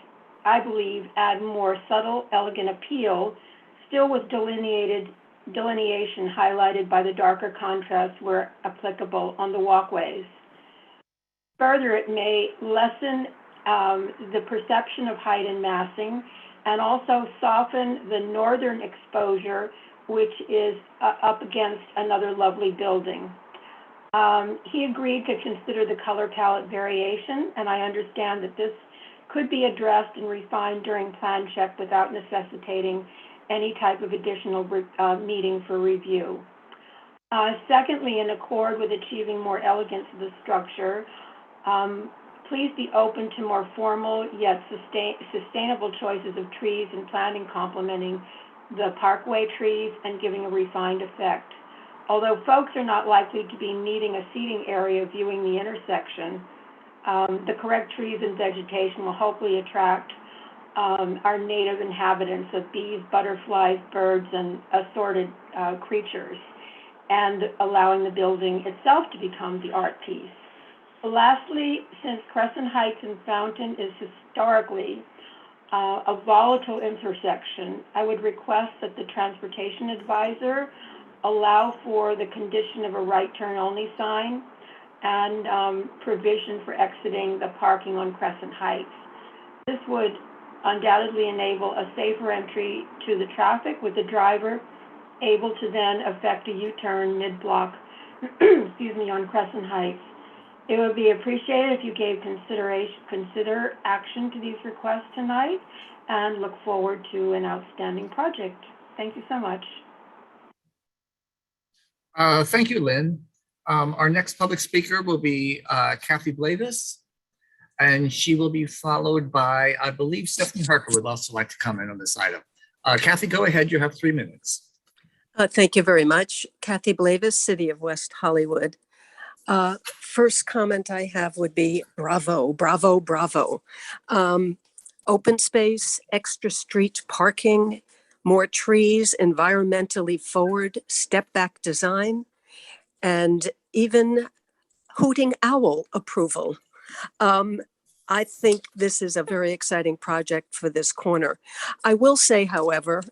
Speaker 13: I believe, add more subtle, elegant appeal, still with delineation highlighted by the darker contrast where applicable on the walkways. Further, it may lessen the perception of height and massing, and also soften the northern exposure, which is up against another lovely building. He agreed to consider the color palette variation, and I understand that this could be addressed and refined during plan check without necessitating any type of additional meeting for review. Secondly, in accord with achieving more elegance of the structure, please be open to more formal yet sustainable choices of trees and planting complementing the parkway trees and giving a refined effect. Although folks are not likely to be needing a seating area viewing the intersection, the correct trees and vegetation will hopefully attract our native inhabitants of bees, butterflies, birds, and assorted creatures, and allowing the building itself to become the art piece. Lastly, since Crescent Heights and Fountain is historically a volatile intersection, I would request that the transportation advisor allow for the condition of a right turn only sign and provision for exiting the parking on Crescent Heights. This would undoubtedly enable a safer entry to the traffic, with the driver able to then effect a U-turn mid-block on Crescent Heights. It would be appreciated if you gave consider action to these requests tonight, and look forward to an outstanding project. Thank you so much.
Speaker 2: Thank you, Lynn. Our next public speaker will be Kathy Blavis, and she will be followed by, I believe, Stephanie Harker would also like to comment on this item. Kathy, go ahead. You have 3 minutes.
Speaker 14: Thank you very much. Kathy Blavis, City of West Hollywood. First comment I have would be bravo, bravo, bravo. Open space, extra street parking, more trees, environmentally forward, step back design, and even hooting owl approval. I think this is a very exciting project for this corner. I will say, however,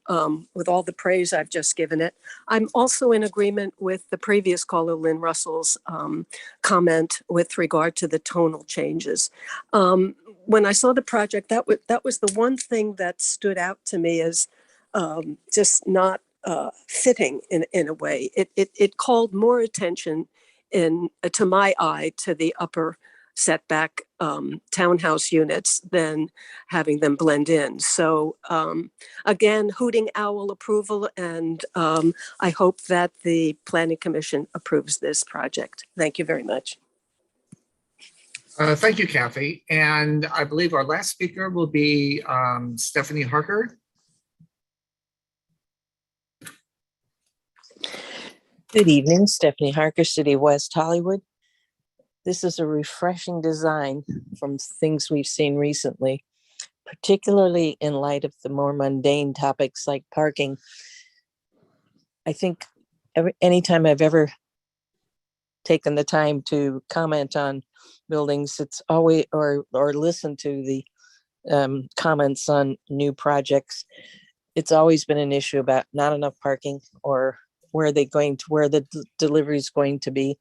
Speaker 14: with all the praise I've just given it, I'm also in agreement with the previous caller, Lynn Russell's comment with regard to the tonal changes. When I saw the project, that was the one thing that stood out to me as just not fitting in a way. It called more attention to my eye to the upper setback townhouse units than having them blend in. So again, hooting owl approval, and I hope that the Planning Commission approves this project. Thank you very much.
Speaker 2: Thank you, Kathy. And I believe our last speaker will be Stephanie Harker.
Speaker 15: Good evening, Stephanie Harker, City of West Hollywood. This is a refreshing design from things we've seen recently, particularly in light of the more mundane topics like parking. I think anytime I've ever taken the time to comment on buildings, it's always, or listen to the comments on new projects, it's always been an issue about not enough parking or where the delivery is going to be.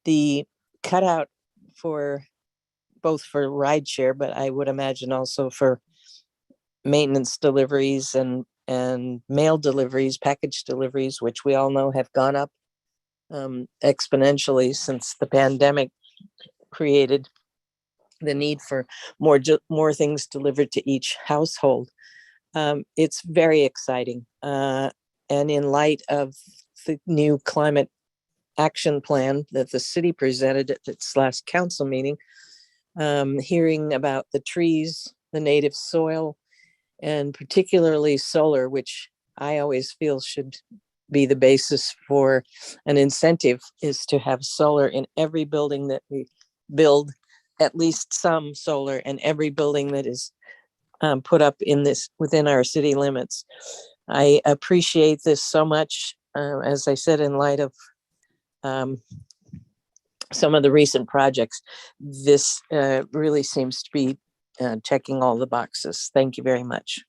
Speaker 15: The cutout for both for rideshare, but I would imagine also for maintenance deliveries and mail deliveries, package deliveries, which we all know have gone up exponentially since the pandemic created the need for more things delivered to each household. It's very exciting. And in light of the new climate action plan that the city presented at its last council meeting, hearing about the trees, the native soil, and particularly solar, which I always feel should be the basis for an incentive, is to have solar in every building that we build, at least some solar in every building that is put up within our city limits. I appreciate this so much, as I said, in light of some of the recent projects. This really seems to be checking all the boxes. Thank you very much.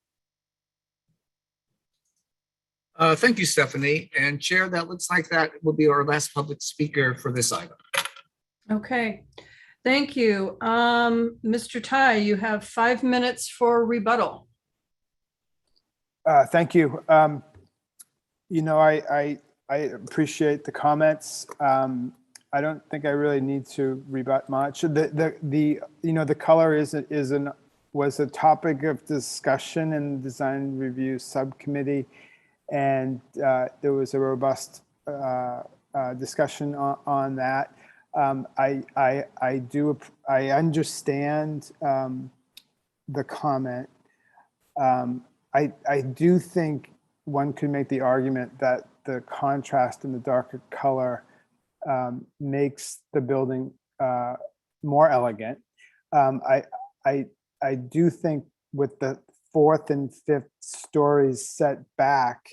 Speaker 2: Thank you, Stephanie. And Chair, that looks like that will be our last public speaker for this item.
Speaker 4: Okay, thank you. Mr. Tai, you have 5 minutes for rebuttal.
Speaker 11: Thank you. You know, I appreciate the comments. I don't think I really need to rebut much. The color was a topic of discussion in the design review subcommittee, and there was a robust discussion on that. I understand the comment. I do think one could make the argument that the contrast in the darker color makes the building more elegant. I do think with the 4th and 5th stories set back,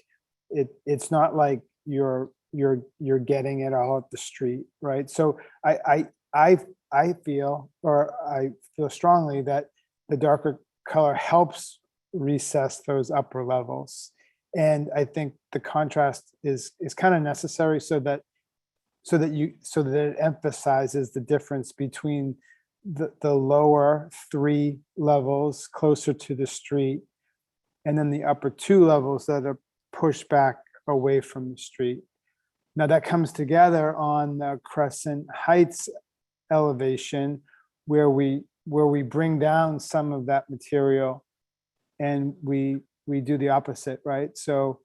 Speaker 11: it's not like you're getting it all up the street, right? So I feel strongly that the darker color helps recess those upper levels, and I think the contrast is kind of necessary so that it emphasizes the difference between the lower 3 levels closer to the street, and then the upper 2 levels that are pushed back away from the street. Now that comes together on the Crescent Heights elevation, where we bring down some of that material, and we do the opposite, right? So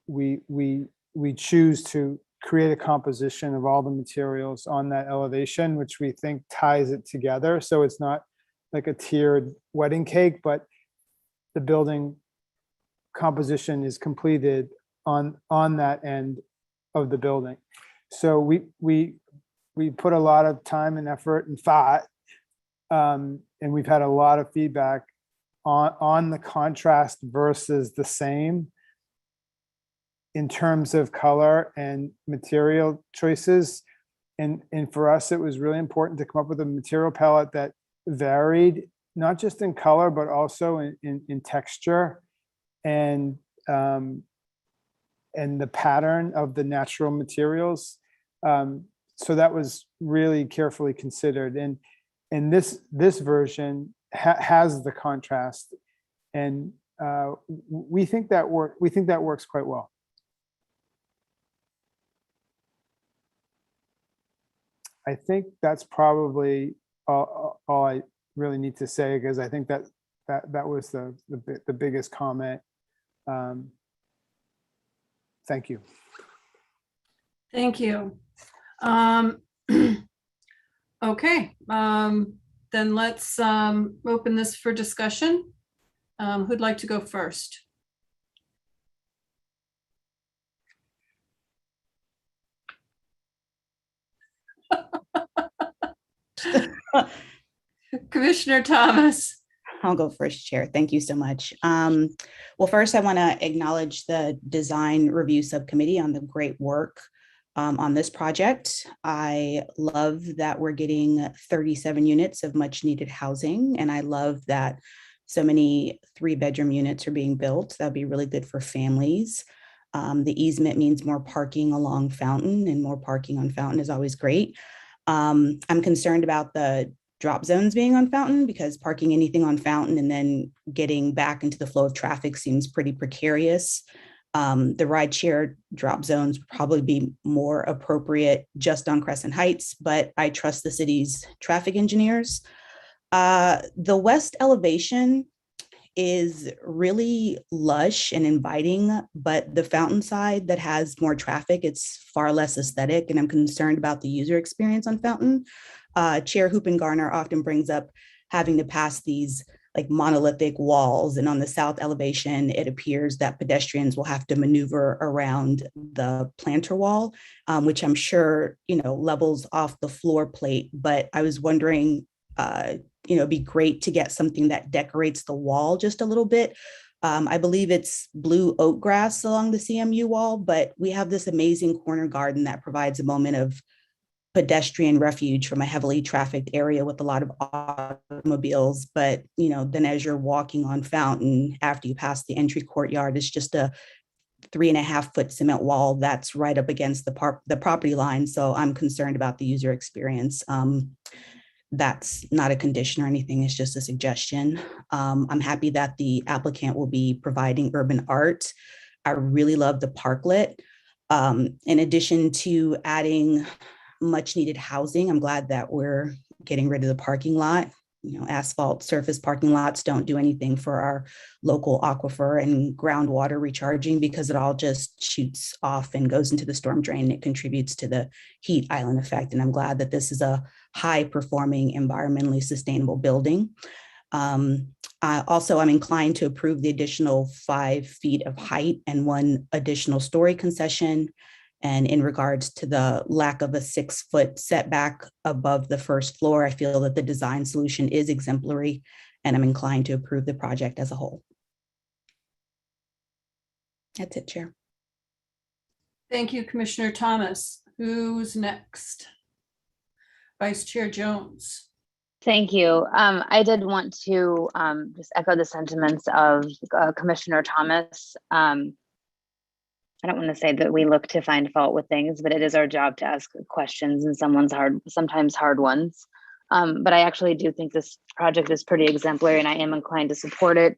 Speaker 11: we choose to create a composition of all the materials on that elevation, which we think ties it together. So it's not like a tiered wedding cake, but the building composition is completed on that end of the building. So we put a lot of time and effort and thought, and we've had a lot of feedback on the contrast versus the same in terms of color and material choices. And for us, it was really important to come up with a material palette that varied, not just in color, but also in texture and the pattern of the natural materials. So that was really carefully considered. And this version has the contrast, and we think that works quite well. I think that's probably all I really need to say, because I think that was the biggest comment. Thank you.
Speaker 4: Thank you. Okay, then let's open this for discussion. Who'd like to go first? Commissioner Thomas.
Speaker 10: I'll go first, Chair. Thank you so much. Well, first, I want to acknowledge the Design Review Subcommittee on the great work on this project. I love that we're getting 37 units of much needed housing, and I love that so many 3-bedroom units are being built. That'd be really good for families. The easement means more parking along Fountain, and more parking on Fountain is always great. I'm concerned about the drop zones being on Fountain, because parking anything on Fountain and then getting back into the flow of traffic seems pretty precarious. The ride share drop zones would probably be more appropriate just on Crescent Heights, but I trust the city's traffic engineers. The west elevation is really lush and inviting, but the Fountain side that has more traffic, it's far less aesthetic, and I'm concerned about the user experience on Fountain. Chair Garner often brings up having to pass these like monolithic walls, and on the south elevation, it appears that pedestrians will have to maneuver around the planter wall, which I'm sure, levels off the floor plate. But I was wondering, it'd be great to get something that decorates the wall just a little bit. I believe it's blue oak grass along the CMU wall, but we have this amazing corner garden that provides a moment of pedestrian refuge from a heavily trafficked area with a lot of automobiles. But, then as you're walking on Fountain, after you pass the entry courtyard, it's just a 3.5-foot cement wall that's right up against the property line. So I'm concerned about the user experience. That's not a condition or anything, it's just a suggestion. I'm happy that the applicant will be providing urban art. I really love the parklet. In addition to adding much needed housing, I'm glad that we're getting rid of the parking lot. Asphalt surface parking lots don't do anything for our local aquifer and groundwater recharging, because it all just shoots off and goes into the storm drain. It contributes to the heat island effect. And I'm glad that this is a high performing, environmentally sustainable building. I'm inclined to approve the additional 5 feet of height and 1 additional story concession. And in regards to the lack of a 6-foot setback above the first floor, I feel that the design solution is exemplary, and I'm inclined to approve the project as a whole. That's it, Chair.
Speaker 4: Thank you, Commissioner Thomas. Who's next? Vice Chair Jones.
Speaker 3: Thank you. I did want to just echo the sentiments of Commissioner Thomas. I don't want to say that we look to find fault with things, but it is our job to ask questions, and sometimes hard ones. But I actually do think this project is pretty exemplary, and I am inclined to support it.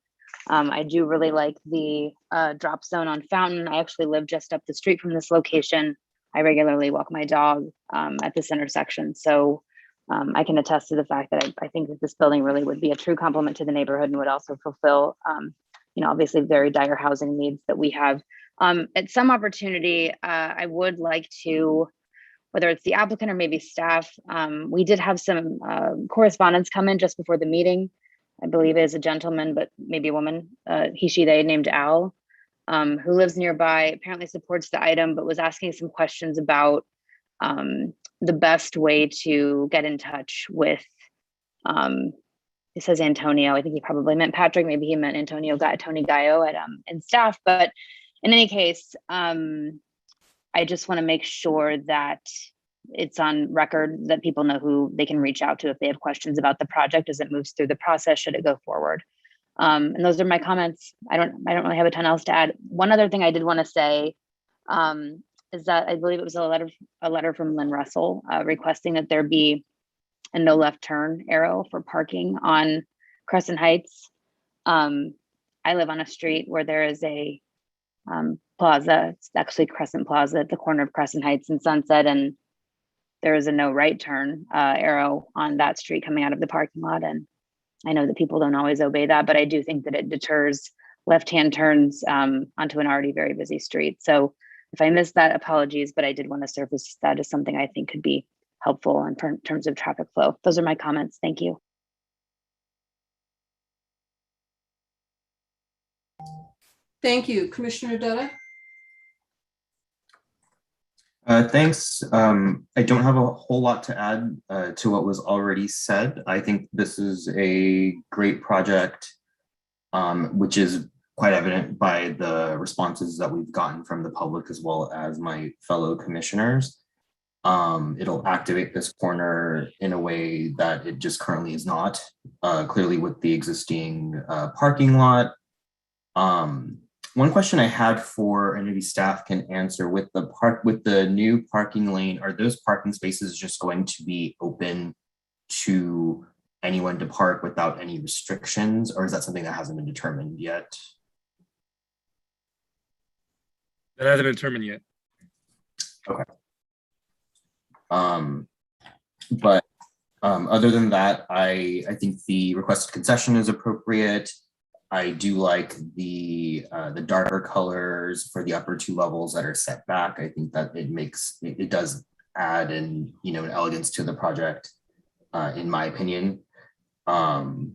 Speaker 3: I do really like the drop zone on Fountain. I actually live just up the street from this location. I regularly walk my dog at this intersection. So I can attest to the fact that I think that this building really would be a true complement to the neighborhood and would also fulfill obviously very dire housing needs that we have. At some opportunity, I would like to, whether it's the applicant or maybe staff, we did have some correspondence come in just before the meeting. I believe it is a gentleman, but maybe a woman, he, she, they, named Al, who lives nearby, apparently supports the item, but was asking some questions about the best way to get in touch with, it says Antonio, I think he probably meant Patrick, maybe he meant Tony Gallo at in staff, but in any case, I just want to make sure that it's on record that people know who they can reach out to if they have questions about the project as it moves through the process, should it go forward. And those are my comments. I don't really have a ton else to add. One other thing I did want to say is that I believe it was a letter from Lynn Russell requesting that there be a no left turn arrow for parking on Crescent Heights. I live on a street where there is a plaza. It's actually Crescent Plaza at the corner of Crescent Heights and Sunset, and there is a no right turn arrow on that street coming out of the parking lot. And I know that people don't always obey that, but I do think that it deters left-hand turns onto an already very busy street. So if I missed that, apologies, but I did want to surface that as something I think could be helpful in terms of traffic flow. Those are my comments. Thank you.
Speaker 4: Thank you. Commissioner Dutta?
Speaker 16: Thanks. I don't have a whole lot to add to what was already said. I think this is a great project, which is quite evident by the responses that we've gotten from the public as well as my fellow commissioners. It'll activate this corner in a way that it just currently is not, clearly with the existing parking lot. One question I had for, and maybe staff can answer, with the new parking lane, are those parking spaces just going to be open to anyone to park without any restrictions, or is that something that hasn't been determined yet?
Speaker 8: That hasn't been determined yet.
Speaker 16: Okay. But other than that, I think the requested concession is appropriate. I do like the darker colors for the upper two levels that are set back. I think that it does add an elegance to the project, in my opinion. Other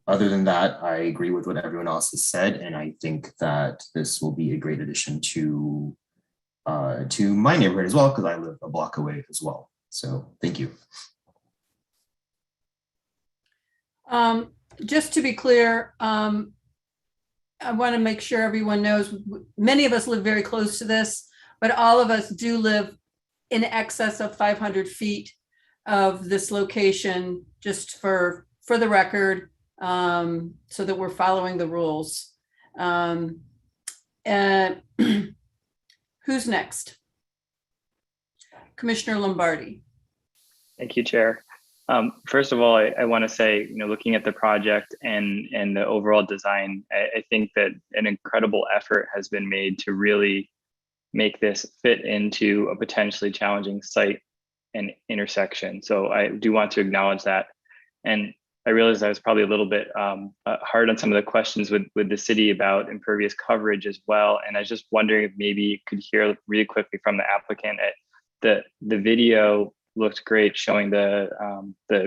Speaker 16: than that, I agree with what everyone else has said, and I think that this will be a great addition to my neighborhood as well, because I live a block away as well. So thank you.
Speaker 4: Just to be clear, I want to make sure everyone knows, many of us live very close to this, but all of us do live in excess of 500 feet of this location, just for the record, so that we're following the rules. And who's next? Commissioner Lombardi.
Speaker 6: Thank you, Chair. First of all, I want to say, looking at the project and the overall design, I think that an incredible effort has been made to really make this fit into a potentially challenging site and intersection. So I do want to acknowledge that. And I realized I was probably a little bit hard on some of the questions with the city about impervious coverage as well. And I was just wondering if maybe you could hear really quickly from the applicant. The video looked great, showing the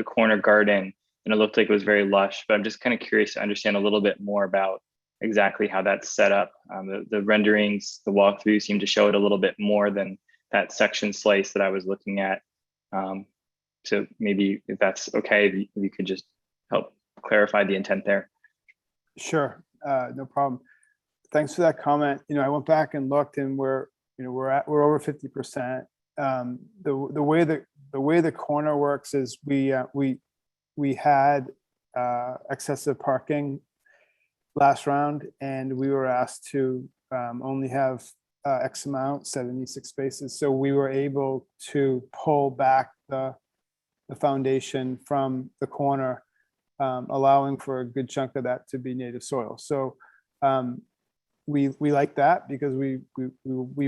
Speaker 6: corner garden, and it looked like it was very lush, but I'm just kind of curious to understand a little bit more about exactly how that's set up. The renderings, the walkthrough seem to show it a little bit more than that section slice that I was looking at. So maybe if that's okay, if you could just help clarify the intent there.
Speaker 11: Sure, no problem. Thanks for that comment. I went back and looked, and we're over 50%. The way the corner works is we had excessive parking last round, and we were asked to only have X amount, 76 spaces. So we were able to pull back the foundation from the corner, allowing for a good chunk of that to be native soil. So we like that, because we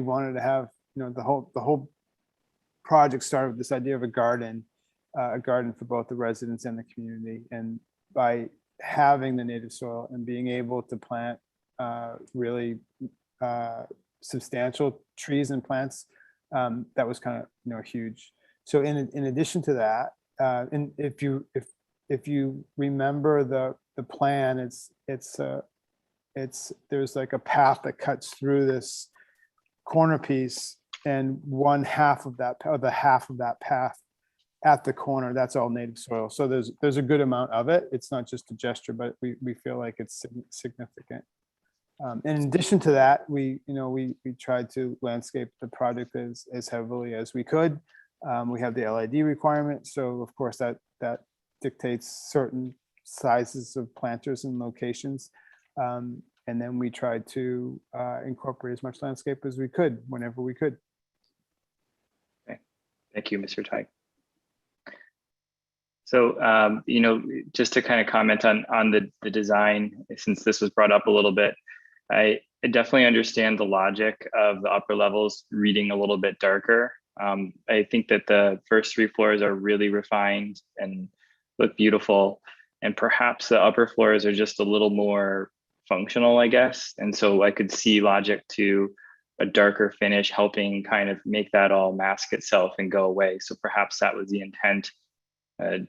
Speaker 11: wanted to have the whole project started with this idea of a garden for both the residents and the community. And by having the native soil and being able to plant really substantial trees and plants, that was kind of huge. So in addition to that, and if you remember the plan, there's like a path that cuts through this corner piece, and one half of that, or the half of that path at the corner, that's all native soil. So there's a good amount of it. It's not just a gesture, but we feel like it's significant. In addition to that, we tried to landscape the project as heavily as we could. We have the LID requirement, so of course that dictates certain sizes of planters and locations. And then we tried to incorporate as much landscape as we could whenever we could.
Speaker 6: Okay. Thank you, Mr. Teig. So, just to kind of comment on the design, since this was brought up a little bit, I definitely understand the logic of the upper levels reading a little bit darker. I think that the first 3 floors are really refined and look beautiful. And perhaps the upper floors are just a little more functional, I guess. And so I could see logic to a darker finish helping kind of make that all mask itself and go away. So perhaps that was the intent.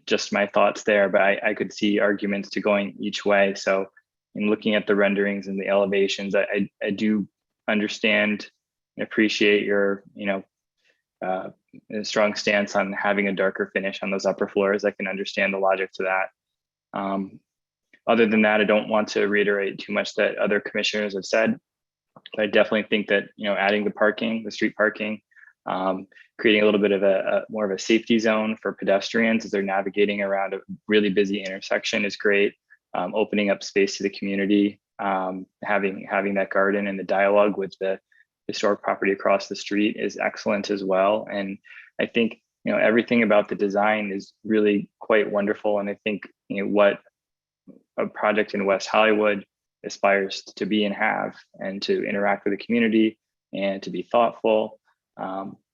Speaker 6: Just my thoughts there, but I could see arguments to going each way. So in looking at the renderings and the elevations, I do understand and appreciate your, strong stance on having a darker finish on those upper floors. I can understand the logic to that. Other than that, I don't want to reiterate too much that other commissioners have said. But I definitely think that, adding the street parking, creating a little bit of more of a safety zone for pedestrians as they're navigating around a really busy intersection is great. Opening up space to the community, having that garden and the dialogue with the historic property across the street is excellent as well. And I think, everything about the design is really quite wonderful. And I think, what a project in West Hollywood aspires to be and have, and to interact with the community and to be thoughtful.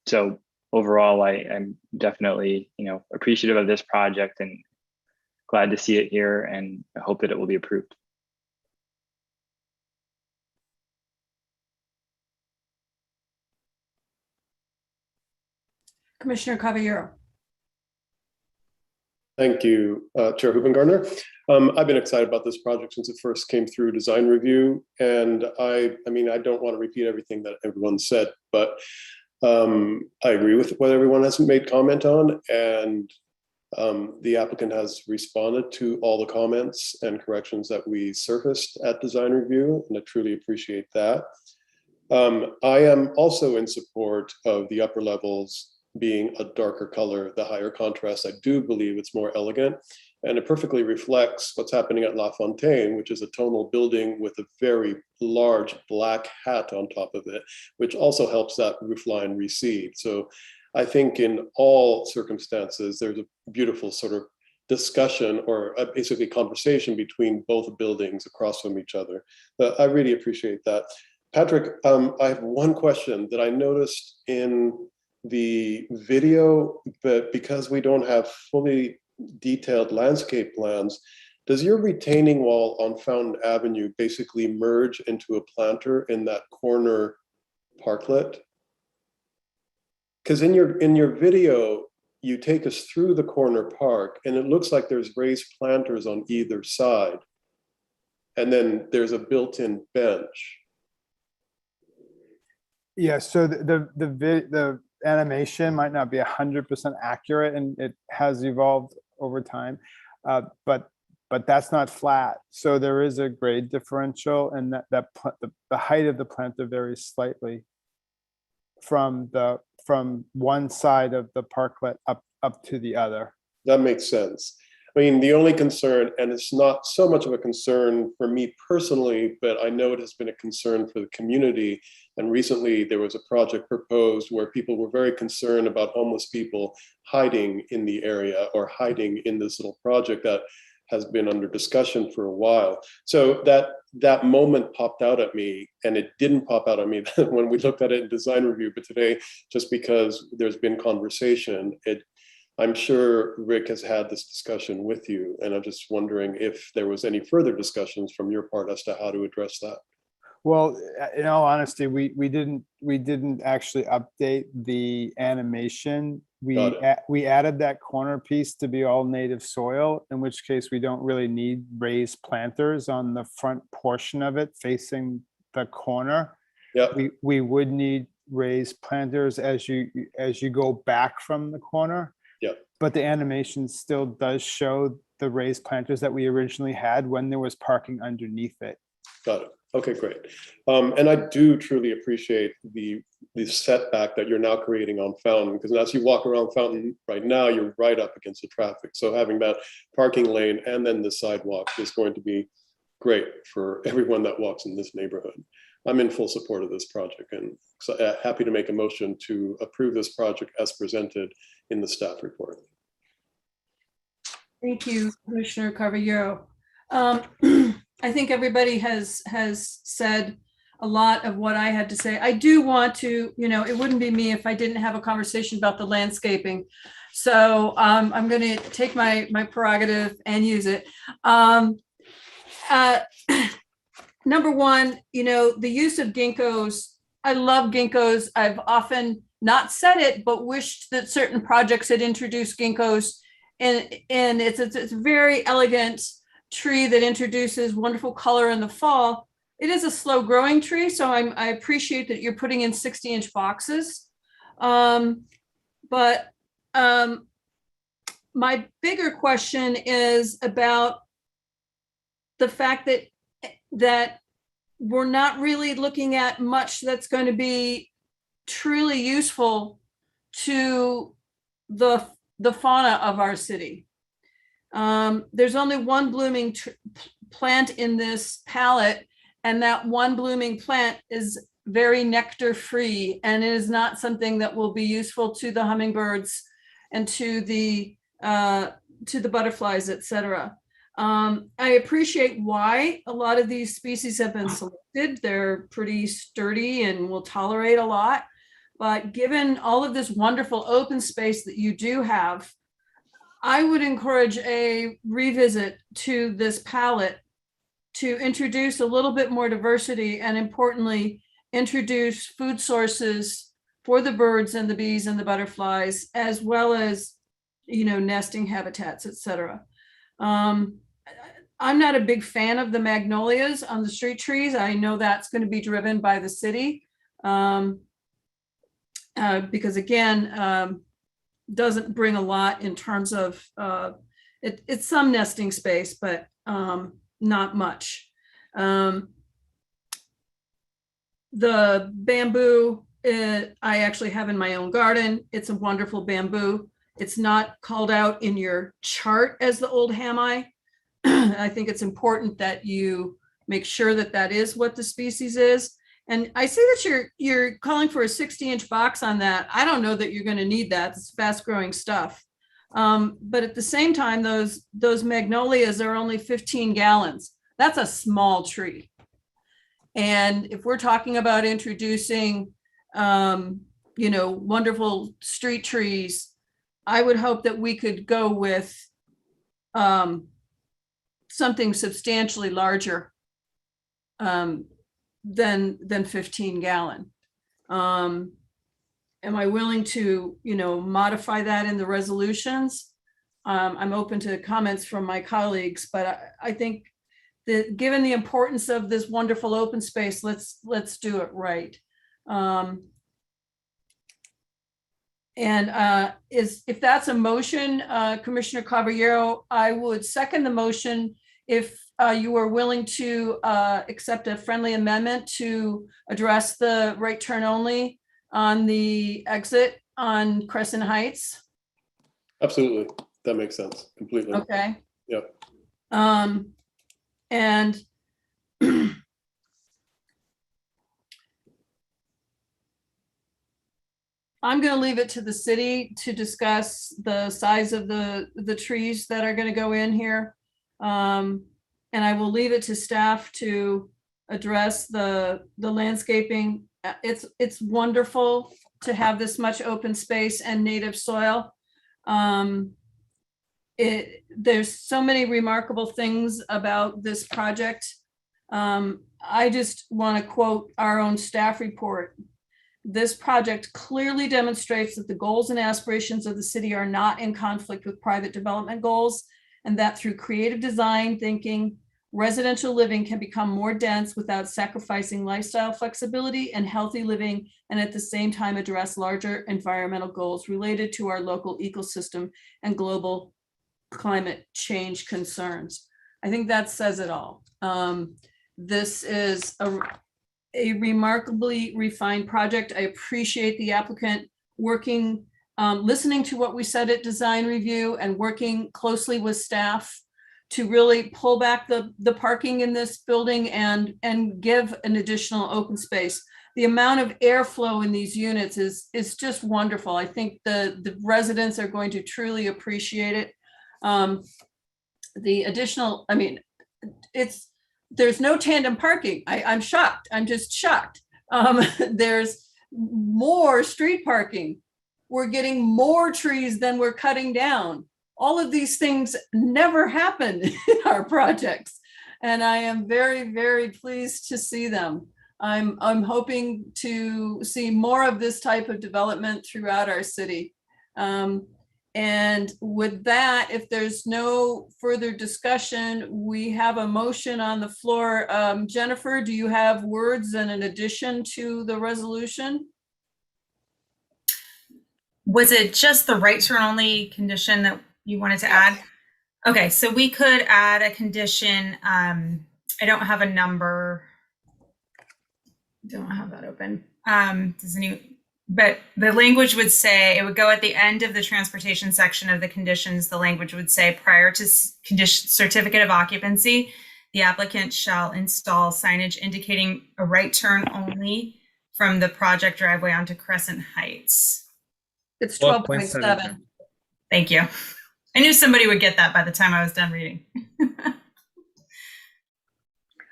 Speaker 6: So overall, I'm definitely, appreciative of this project and glad to see it here, and I hope that it will be approved.
Speaker 4: Commissioner Caballero.
Speaker 5: Thank you, Chair Hoopengarner. I've been excited about this project since it first came through design review. And I don't want to repeat everything that everyone said, but I agree with what everyone has made comment on. And the applicant has responded to all the comments and corrections that we surfaced at design review, and I truly appreciate that. I am also in support of the upper levels being a darker color, the higher contrast. I do believe it's more elegant, and it perfectly reflects what's happening at La Fontaine, which is a tonal building with a very large black hat on top of it, which also helps that roof line recede. So I think in all circumstances, there's a beautiful sort of discussion, or basically conversation between both buildings across from each other. But I really appreciate that. Patrick, I have one question that I noticed in the video, but because we don't have fully detailed landscape plans, does your retaining wall on Fountain Avenue basically merge into a planter in that corner parklet? Because in your video, you take us through the corner park, and it looks like there's raised planters on either side, and then there's a built-in bench.
Speaker 11: Yeah, so the animation might not be 100% accurate, and it has evolved over time, but that's not flat. So there is a grade differential, and the height of the planter varies slightly from one side of the parklet up to the other.
Speaker 5: That makes sense. I mean, the only concern, and it's not so much of a concern for me personally, but I know it has been a concern for the community. And recently there was a project proposed where people were very concerned about homeless people hiding in the area, or hiding in this little project that has been under discussion for a while. So that moment popped out at me, and it didn't pop out at me when we looked at it in design review, but today, just because there's been conversation, I'm sure Rick has had this discussion with you, and I'm just wondering if there was any further discussions from your part as to how to address that.
Speaker 11: Well, in all honesty, we didn't actually update the animation.
Speaker 5: Got it.
Speaker 11: We added that corner piece to be all native soil, in which case we don't really need raised planters on the front portion of it facing the corner.
Speaker 5: Yeah.
Speaker 11: We would need raised planters as you go back from the corner.
Speaker 5: Yeah.
Speaker 11: But the animation still does show the raised planters that we originally had when there was parking underneath it.
Speaker 5: Got it. Okay, great. And I do truly appreciate the setback that you're now creating on Fountain, because as you walk around Fountain right now, you're right up against the traffic. So having that parking lane and then the sidewalk is going to be great for everyone that walks in this neighborhood. I'm in full support of this project, and so, happy to make a motion to approve this project as presented in the staff report.
Speaker 4: Thank you, Commissioner Carvalho. I think everybody has said a lot of what I had to say. I do want to, it wouldn't be me if I didn't have a conversation about the landscaping. So I'm going to take my prerogative and use it. Number one, the use of ginkgos. I love ginkgos. I've often not said it, but wished that certain projects had introduced ginkgos. And it's a very elegant tree that introduces wonderful color in the fall. It is a slow growing tree, so I appreciate that you're putting in 60-inch boxes. But my bigger question is about the fact that we're not really looking at much that's going to be truly useful to the fauna of our city. There's only one blooming plant in this palette, and that one blooming plant is very nectar free, and it is not something that will be useful to the hummingbirds and to the butterflies, etc. I appreciate why a lot of these species have been selected. They're pretty sturdy and will tolerate a lot. But given all of this wonderful open space that you do have, I would encourage a revisit to this palette to introduce a little bit more diversity, and importantly, introduce food sources for the birds and the bees and the butterflies, as well as, nesting habitats, etc. I'm not a big fan of the magnolias on the street trees. I know that's going to be driven by the city because again, doesn't bring a lot in terms of it's some nesting space, but not much. The bamboo I actually have in my own garden. It's a wonderful bamboo. It's not called out in your chart as the old hamai. I think it's important that you make sure that that is what the species is. And I see that you're calling for a 60-inch box on that. I don't know that you're going to need that. It's fast growing stuff. But at the same time, those magnolias are only 15 gallons. That's a small tree. And if we're talking about introducing, wonderful street trees, I would hope that we could go with something substantially larger than 15 gallon. Am I willing to, modify that in the resolutions? I'm open to comments from my colleagues, but I think that given the importance of this wonderful open space, let's do it right. If that's a motion, Commissioner Caballero, I would second the motion if you are willing to accept a friendly amendment to address the right turn only on the exit on Crescent Heights.
Speaker 5: Absolutely. That makes sense completely.
Speaker 4: Okay.
Speaker 5: Yep.
Speaker 4: And I'm going to leave it to the city to discuss the size of the trees that are going to go in here. And I will leave it to staff to address the landscaping. It's wonderful to have this much open space and native soil. There's so many remarkable things about this project. I just want to quote our own staff report. This project clearly demonstrates that the goals and aspirations of the city are not in conflict with private development goals, and that through creative design thinking, residential living can become more dense without sacrificing lifestyle flexibility and healthy living, and at the same time address larger environmental goals related to our local ecosystem and global climate change concerns. I think that says it all. This is a remarkably refined project. I appreciate the applicant working, listening to what we said at design review and working closely with staff to really pull back the parking in this building and give an additional open space. The amount of airflow in these units is just wonderful. I think the residents are going to truly appreciate it. The additional, I mean, there's no tandem parking. I'm shocked. I'm just shocked. There's more street parking. We're getting more trees than we're cutting down. All of these things never happen in our projects. And I am very, very pleased to see them. I'm hoping to see more of this type of development throughout our city. And with that, if there's no further discussion, we have a motion on the floor. Jennifer, do you have words and an addition to the resolution?
Speaker 1: Was it just the right turn only condition that you wanted to add? Okay, so we could add a condition. I don't have a number. Don't have that open. But the language would say, it would go at the end of the transportation section of the conditions. The language would say, prior to certificate of occupancy, the applicant shall install signage indicating a right turn only from the project driveway onto Crescent Heights.
Speaker 4: It's 12.7.
Speaker 1: Thank you. I knew somebody would get that by the time I was done reading.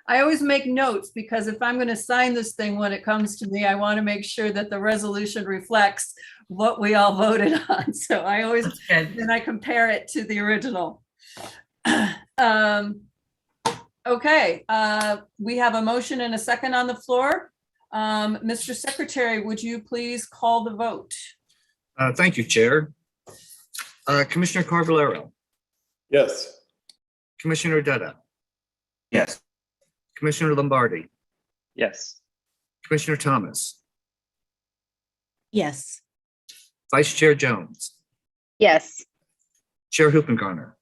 Speaker 4: I always make notes because if I'm going to sign this thing when it comes to me, I want to make sure that the resolution reflects what we all voted on. So I always, then I compare it to the original. Okay, we have a motion and a second on the floor. Mr. Secretary, would you please call the vote?
Speaker 2: Thank you, Chair. Commissioner Carvalero,
Speaker 5: Yes.
Speaker 2: Commissioner Dutta,
Speaker 16: Yes.
Speaker 2: Commissioner Lombardi,
Speaker 6: Yes.
Speaker 2: Commissioner Thomas,
Speaker 10: Yes.
Speaker 2: Vice Chair Jones,
Speaker 3: Yes.
Speaker 2: Chair Huppengarner,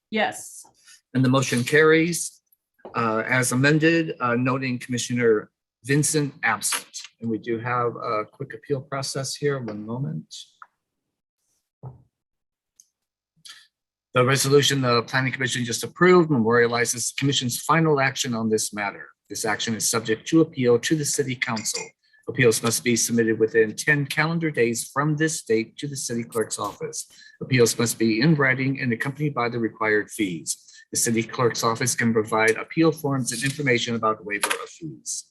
Speaker 4: Yes.
Speaker 2: and the motion carries as amended, noting Commissioner Vincent absent. And we do have a quick appeal process here. One moment. The resolution the Planning Commission just approved memorializes the Commission's final action on this matter. This action is subject to appeal to the City Council. Appeals must be submitted within 10 calendar days from this date to the City Clerk's office. Appeals must be in writing and accompanied by the required fees. The City Clerk's office can provide appeal forms and information about waiver of fees.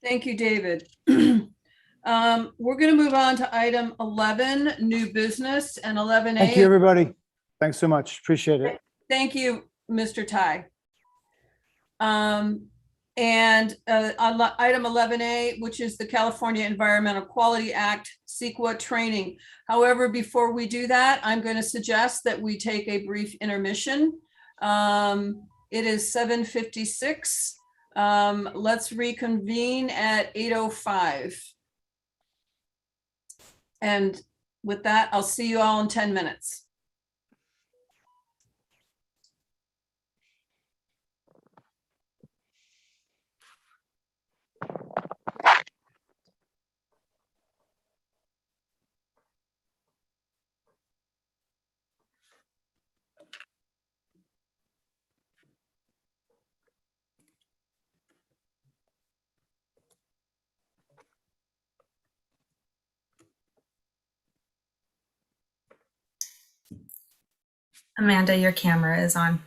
Speaker 4: Thank you, David. We're going to move on to item 11, new business, and 11A.
Speaker 11: Thank you, everybody. Thanks so much. Appreciate it.
Speaker 4: Thank you, Mr. Tai. And on item 11A, which is the California Environmental Quality Act, CEQA training. However, before we do that, I'm going to suggest that we take a brief intermission. It is 7:56. Let's reconvene at 8:05. And with that, I'll see you all in 10 minutes.
Speaker 1: Amanda, your camera is on.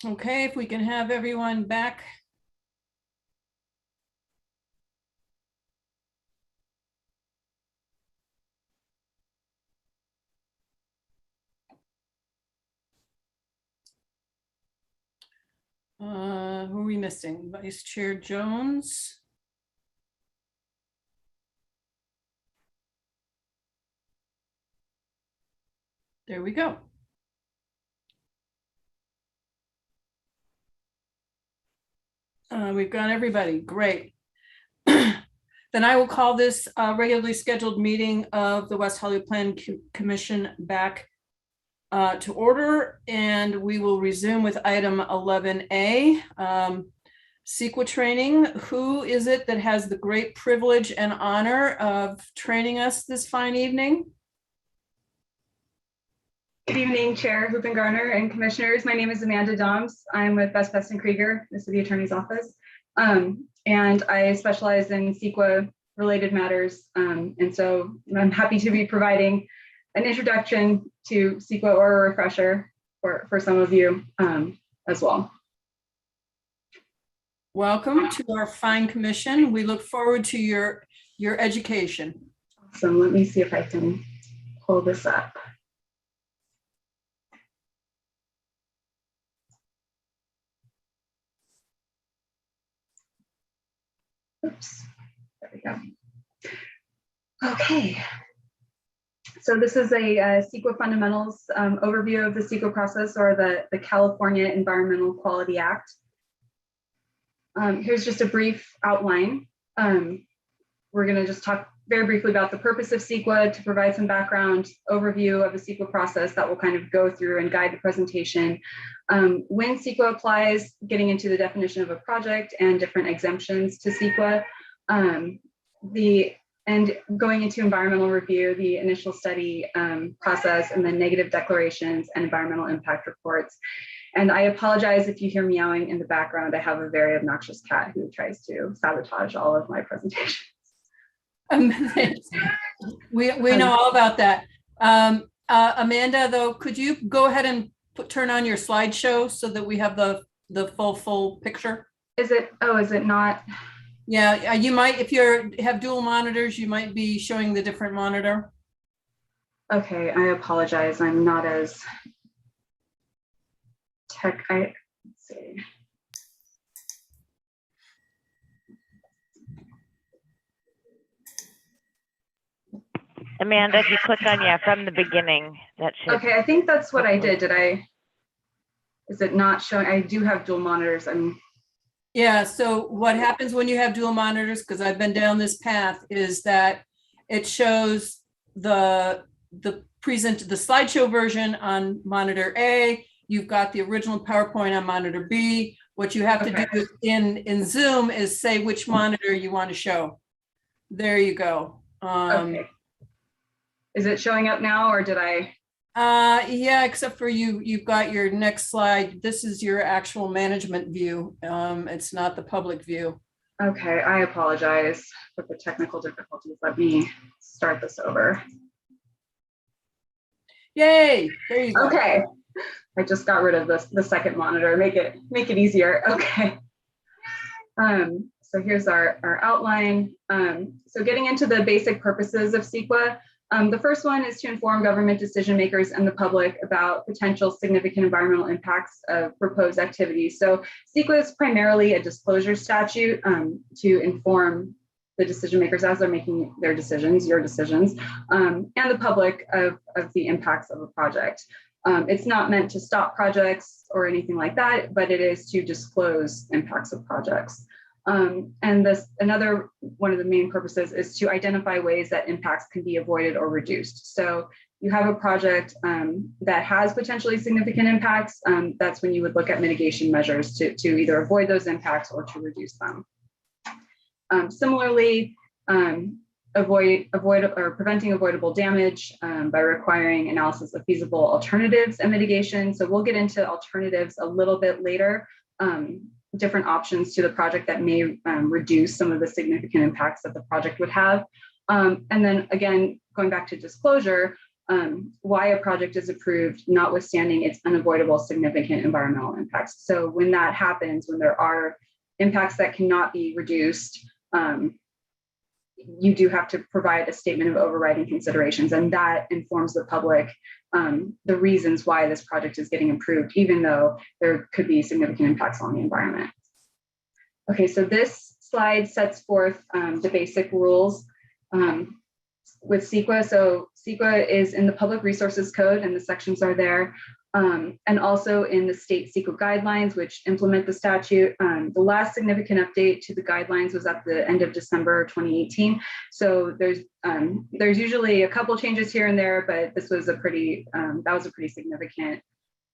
Speaker 4: Okay, if we can have everyone back. Who are we missing? Vice Chair Jones. There we go. We've got everybody. Great. Then I will call this regularly scheduled meeting of the West Hollywood Plan Commission back to order, and we will resume with item 11A. CEQA training. Who is it that has the great privilege and honor of training us this fine evening?
Speaker 17: Good evening, Chair Garner and Commissioners. My name is Amanda Doms. I'm with Best Best and Krieger, the City Attorney's Office, and I specialize in CEQA related matters. And so I'm happy to be providing an introduction to CEQA or a refresher for some of you as well.
Speaker 4: Welcome to our fine commission. We look forward to your education.
Speaker 17: So let me see if I can pull this up. Oops, there we go. Okay. So this is a CEQA fundamentals overview of the CEQA process, or the California Environmental Quality Act. Here's just a brief outline. We're going to just talk very briefly about the purpose of CEQA to provide some background overview of the CEQA process that will kind of go through and guide the presentation. When CEQA applies, getting into the definition of a project and different exemptions to CEQA, and going into environmental review, the initial study process, and then negative declarations and environmental impact reports. And I apologize if you hear meowing in the background. I have a very obnoxious cat who tries to sabotage all of my presentations.
Speaker 4: We know all about that. Amanda, though, could you go ahead and turn on your slideshow so that we have the full picture?
Speaker 17: Is it not?
Speaker 4: Yeah, you might, if you have dual monitors, you might be showing the different monitor.
Speaker 17: Okay, I apologize. I'm not as let's see.
Speaker 18: Amanda, if you click on, from the beginning, that should.
Speaker 17: Okay, I think that's what I did. Is it not showing? I do have dual monitors.
Speaker 4: Yeah, so what happens when you have dual monitors, because I've been down this path, is that it shows the slideshow version on monitor A. You've got the original PowerPoint on monitor B. What you have to do in Zoom is say which monitor you want to show. There you go.
Speaker 17: Okay. Is it showing up now, or did I?
Speaker 4: Yeah, except for you've got your next slide. This is your actual management view. It's not the public view.
Speaker 17: Okay, I apologize for the technical difficulties. Let me start this over.
Speaker 4: Yay, there you go.
Speaker 17: Okay, I just got rid of the second monitor. Make it easier. Okay. So here's our outline. So getting into the basic purposes of CEQA. The first one is to inform government decision makers and the public about potential significant environmental impacts of proposed activities. So CEQA is primarily a disclosure statute to inform the decision makers as they're making their decisions, your decisions, and the public of the impacts of a project. It's not meant to stop projects or anything like that, but it is to disclose impacts of projects. And another one of the main purposes is to identify ways that impacts can be avoided or reduced. So you have a project that has potentially significant impacts. That's when you would look at mitigation measures to either avoid those impacts or to reduce them. Similarly, preventing avoidable damage by requiring analysis of feasible alternatives and mitigation. So we'll get into alternatives a little bit later. Different options to the project that may reduce some of the significant impacts that the project would have. And then again, going back to disclosure, why a project is approved, notwithstanding its unavoidable significant environmental impacts. So when that happens, when there are impacts that cannot be reduced, you do have to provide a statement of overriding considerations, and that informs the public the reasons why this project is getting approved, even though there could be significant impacts on the environment. Okay, so this slide sets forth the basic rules with CEQA. So CEQA is in the Public Resources Code, and the sections are there, and also in the state CEQA guidelines, which implement the statute. The last significant update to the guidelines was at the end of December 2018. So there's usually a couple changes here and there, but this was a pretty significant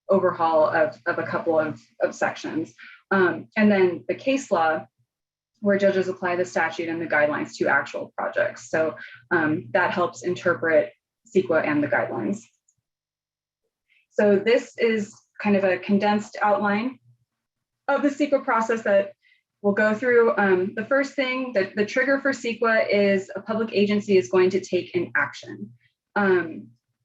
Speaker 17: overhaul of a couple of sections. And then the case law, where judges apply the statute and the guidelines to actual projects. So that helps interpret CEQA and the guidelines. So this is kind of a condensed outline of the CEQA process that we'll go through. The first thing, the trigger for CEQA is a public agency is going to take an action.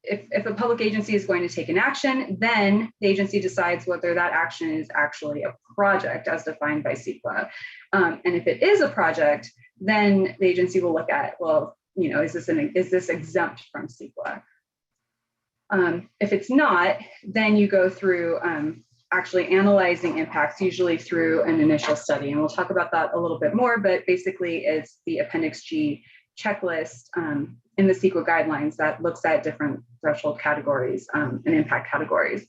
Speaker 17: If a public agency is going to take an action, then the agency decides whether that action is actually a project as defined by CEQA. And if it is a project, then the agency will look at, well, you know, is this exempt from CEQA? If it's not, then you go through actually analyzing impacts, usually through an initial study. And we'll talk about that a little bit more, but basically it's the Appendix G checklist in the CEQA guidelines that looks at different threshold categories and impact categories.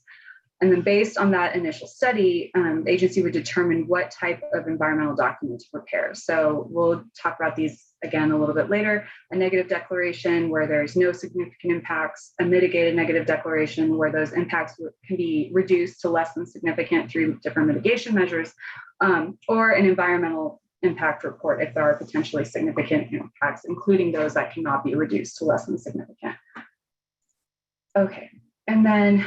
Speaker 17: And then based on that initial study, the agency would determine what type of environmental document to prepare. So we'll talk about these again a little bit later. A negative declaration where there's no significant impacts, a mitigated negative declaration where those impacts can be reduced to less than significant through different mitigation measures, or an environmental impact report if there are potentially significant impacts, including those that cannot be reduced to less than significant. Okay, and then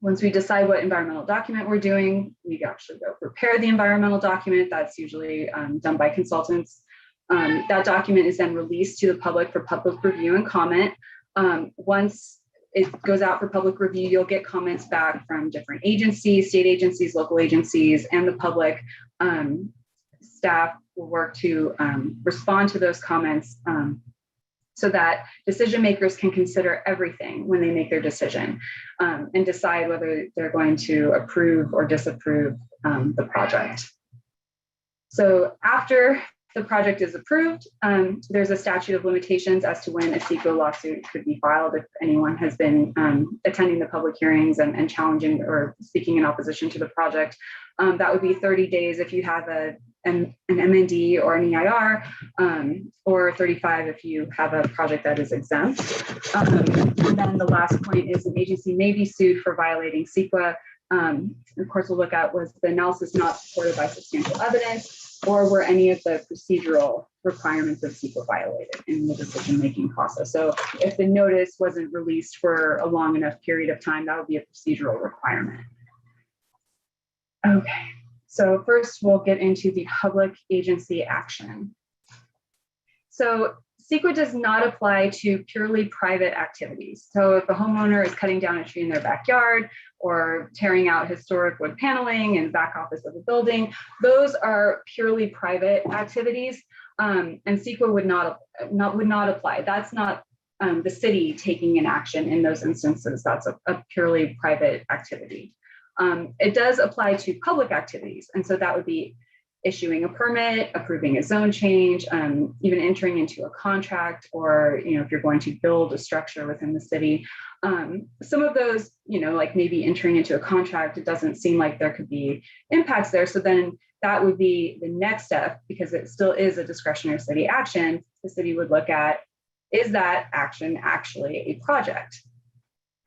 Speaker 17: once we decide what environmental document we're doing, we actually go prepare the environmental document. That's usually done by consultants. That document is then released to the public for public review and comment. Once it goes out for public review, you'll get comments back from different agencies, state agencies, local agencies, and the public. Staff will work to respond to those comments so that decision makers can consider everything when they make their decision and decide whether they're going to approve or disapprove the project. So after the project is approved, there's a statute of limitations as to when a CEQA lawsuit could be filed if anyone has been attending the public hearings and challenging or speaking in opposition to the project. That would be 30 days if you have an MND or an EIR, or 35 if you have a project that is exempt. And then the last point is an agency may be sued for violating CEQA. Of course, we'll look at was the analysis not supported by substantial evidence, or were any of the procedural requirements of CEQA violated in the decision-making process. So if the notice wasn't released for a long enough period of time, that would be a procedural requirement. Okay. So first we'll get into the public agency action. So CEQA does not apply to purely private activities. So if a homeowner is cutting down a tree in their backyard or tearing out historic wood paneling in the back office of a building, those are purely private activities, and CEQA would not apply. That's not the city taking an action in those instances. That's a purely private activity. It does apply to public activities. And so that would be issuing a permit, approving a zone change, even entering into a contract, or, if you're going to build a structure within the city. Some of those, like maybe entering into a contract, it doesn't seem like there could be impacts there. So then that would be the next step, because it still is a discretionary city action. The city would look at, is that action actually a project?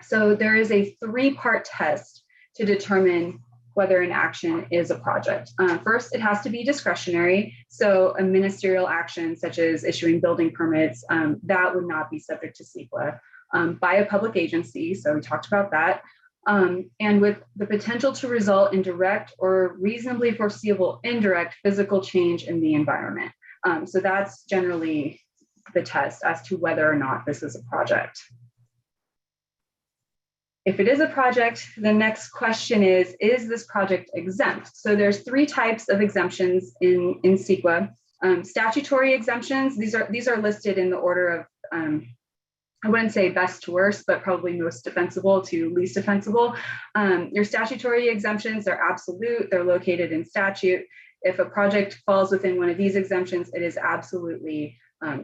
Speaker 17: So there is a 3-part test to determine whether an action is a project. First, it has to be discretionary. So a ministerial action such as issuing building permits, that would not be subject to CEQA by a public agency. So we talked about that. And with the potential to result in direct or reasonably foreseeable indirect physical change in the environment. So that's generally the test as to whether or not this is a project. If it is a project, the next question is this project exempt? So there's 3 types of exemptions in CEQA. Statutory exemptions, these are listed in the order of, I wouldn't say best to worst, but probably most defensible to least defensible. Your statutory exemptions, they're absolute, they're located in statute. If a project falls within one of these exemptions, it is absolutely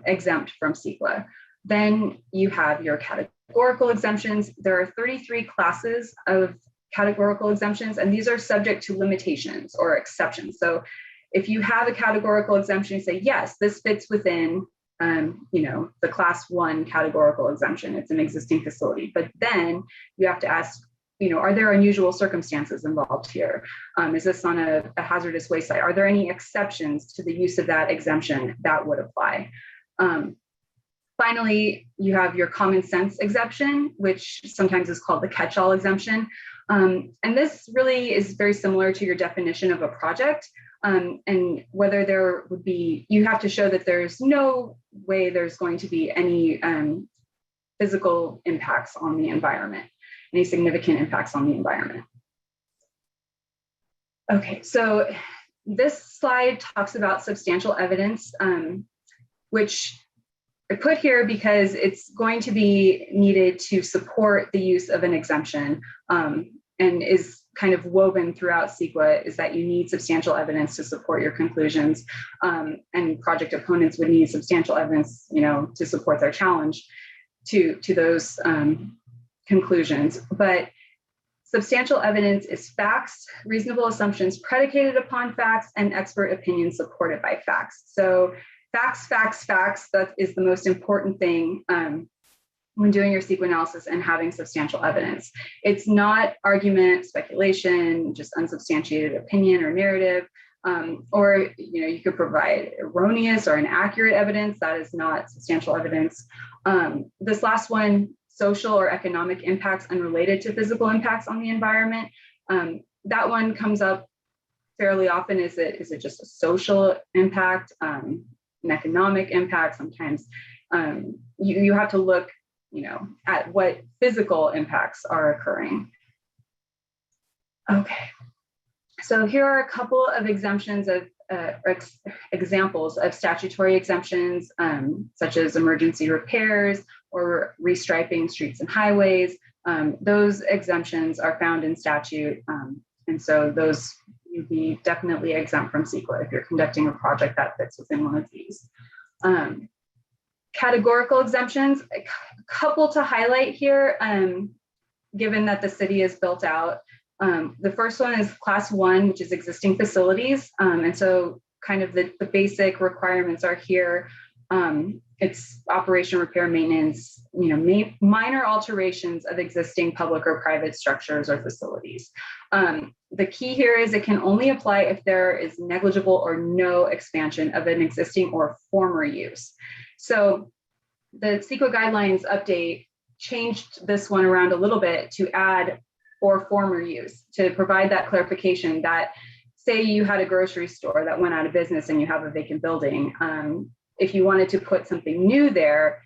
Speaker 17: exempt from CEQA. Then you have your categorical exemptions. There are 33 classes of categorical exemptions, and these are subject to limitations or exceptions. So if you have a categorical exemption, you say, yes, this fits within the class 1 categorical exemption. It's an existing facility. But then you have to ask, are there unusual circumstances involved here? Is this on a hazardous waste site? Are there any exceptions to the use of that exemption that would apply? Finally, you have your common sense exception, which sometimes is called the catch-all exemption. And this really is very similar to your definition of a project. And whether there would be, you have to show that there's no way there's going to be any physical impacts on the environment, any significant impacts on the environment. Okay, so this slide talks about substantial evidence, which I put here because it's going to be needed to support the use of an exemption, and is kind of woven throughout CEQA, is that you need substantial evidence to support your conclusions, and project opponents would need substantial evidence, to support their challenge to those conclusions. But substantial evidence is facts, reasonable assumptions predicated upon facts, and expert opinions supported by facts. So facts, facts, facts, that is the most important thing when doing your CEQA analysis and having substantial evidence. It's not argument, speculation, just unsubstantiated opinion or narrative, or you could provide erroneous or inaccurate evidence. That is not substantial evidence. This last one, social or economic impacts unrelated to physical impacts on the environment. That one comes up fairly often. Is it just a social impact, an economic impact? Sometimes you have to look at what physical impacts are occurring. Okay, so here are a couple of exemptions of examples of statutory exemptions, such as emergency repairs or restriping streets and highways. Those exemptions are found in statute, and so those you'd be definitely exempt from CEQA if you're conducting a project that fits within one of these. Categorical exemptions, a couple to highlight here, given that the city is built out. The first one is class 1, which is existing facilities. And so kind of the basic requirements are here. It's operation, repair, maintenance, minor alterations of existing public or private structures or facilities. The key here is it can only apply if there is negligible or no expansion of an existing or former use. So the CEQA guidelines update changed this one around a little bit to add or former use, to provide that clarification that, say you had a grocery store that went out of business and you have a vacant building. If you wanted to put something new there,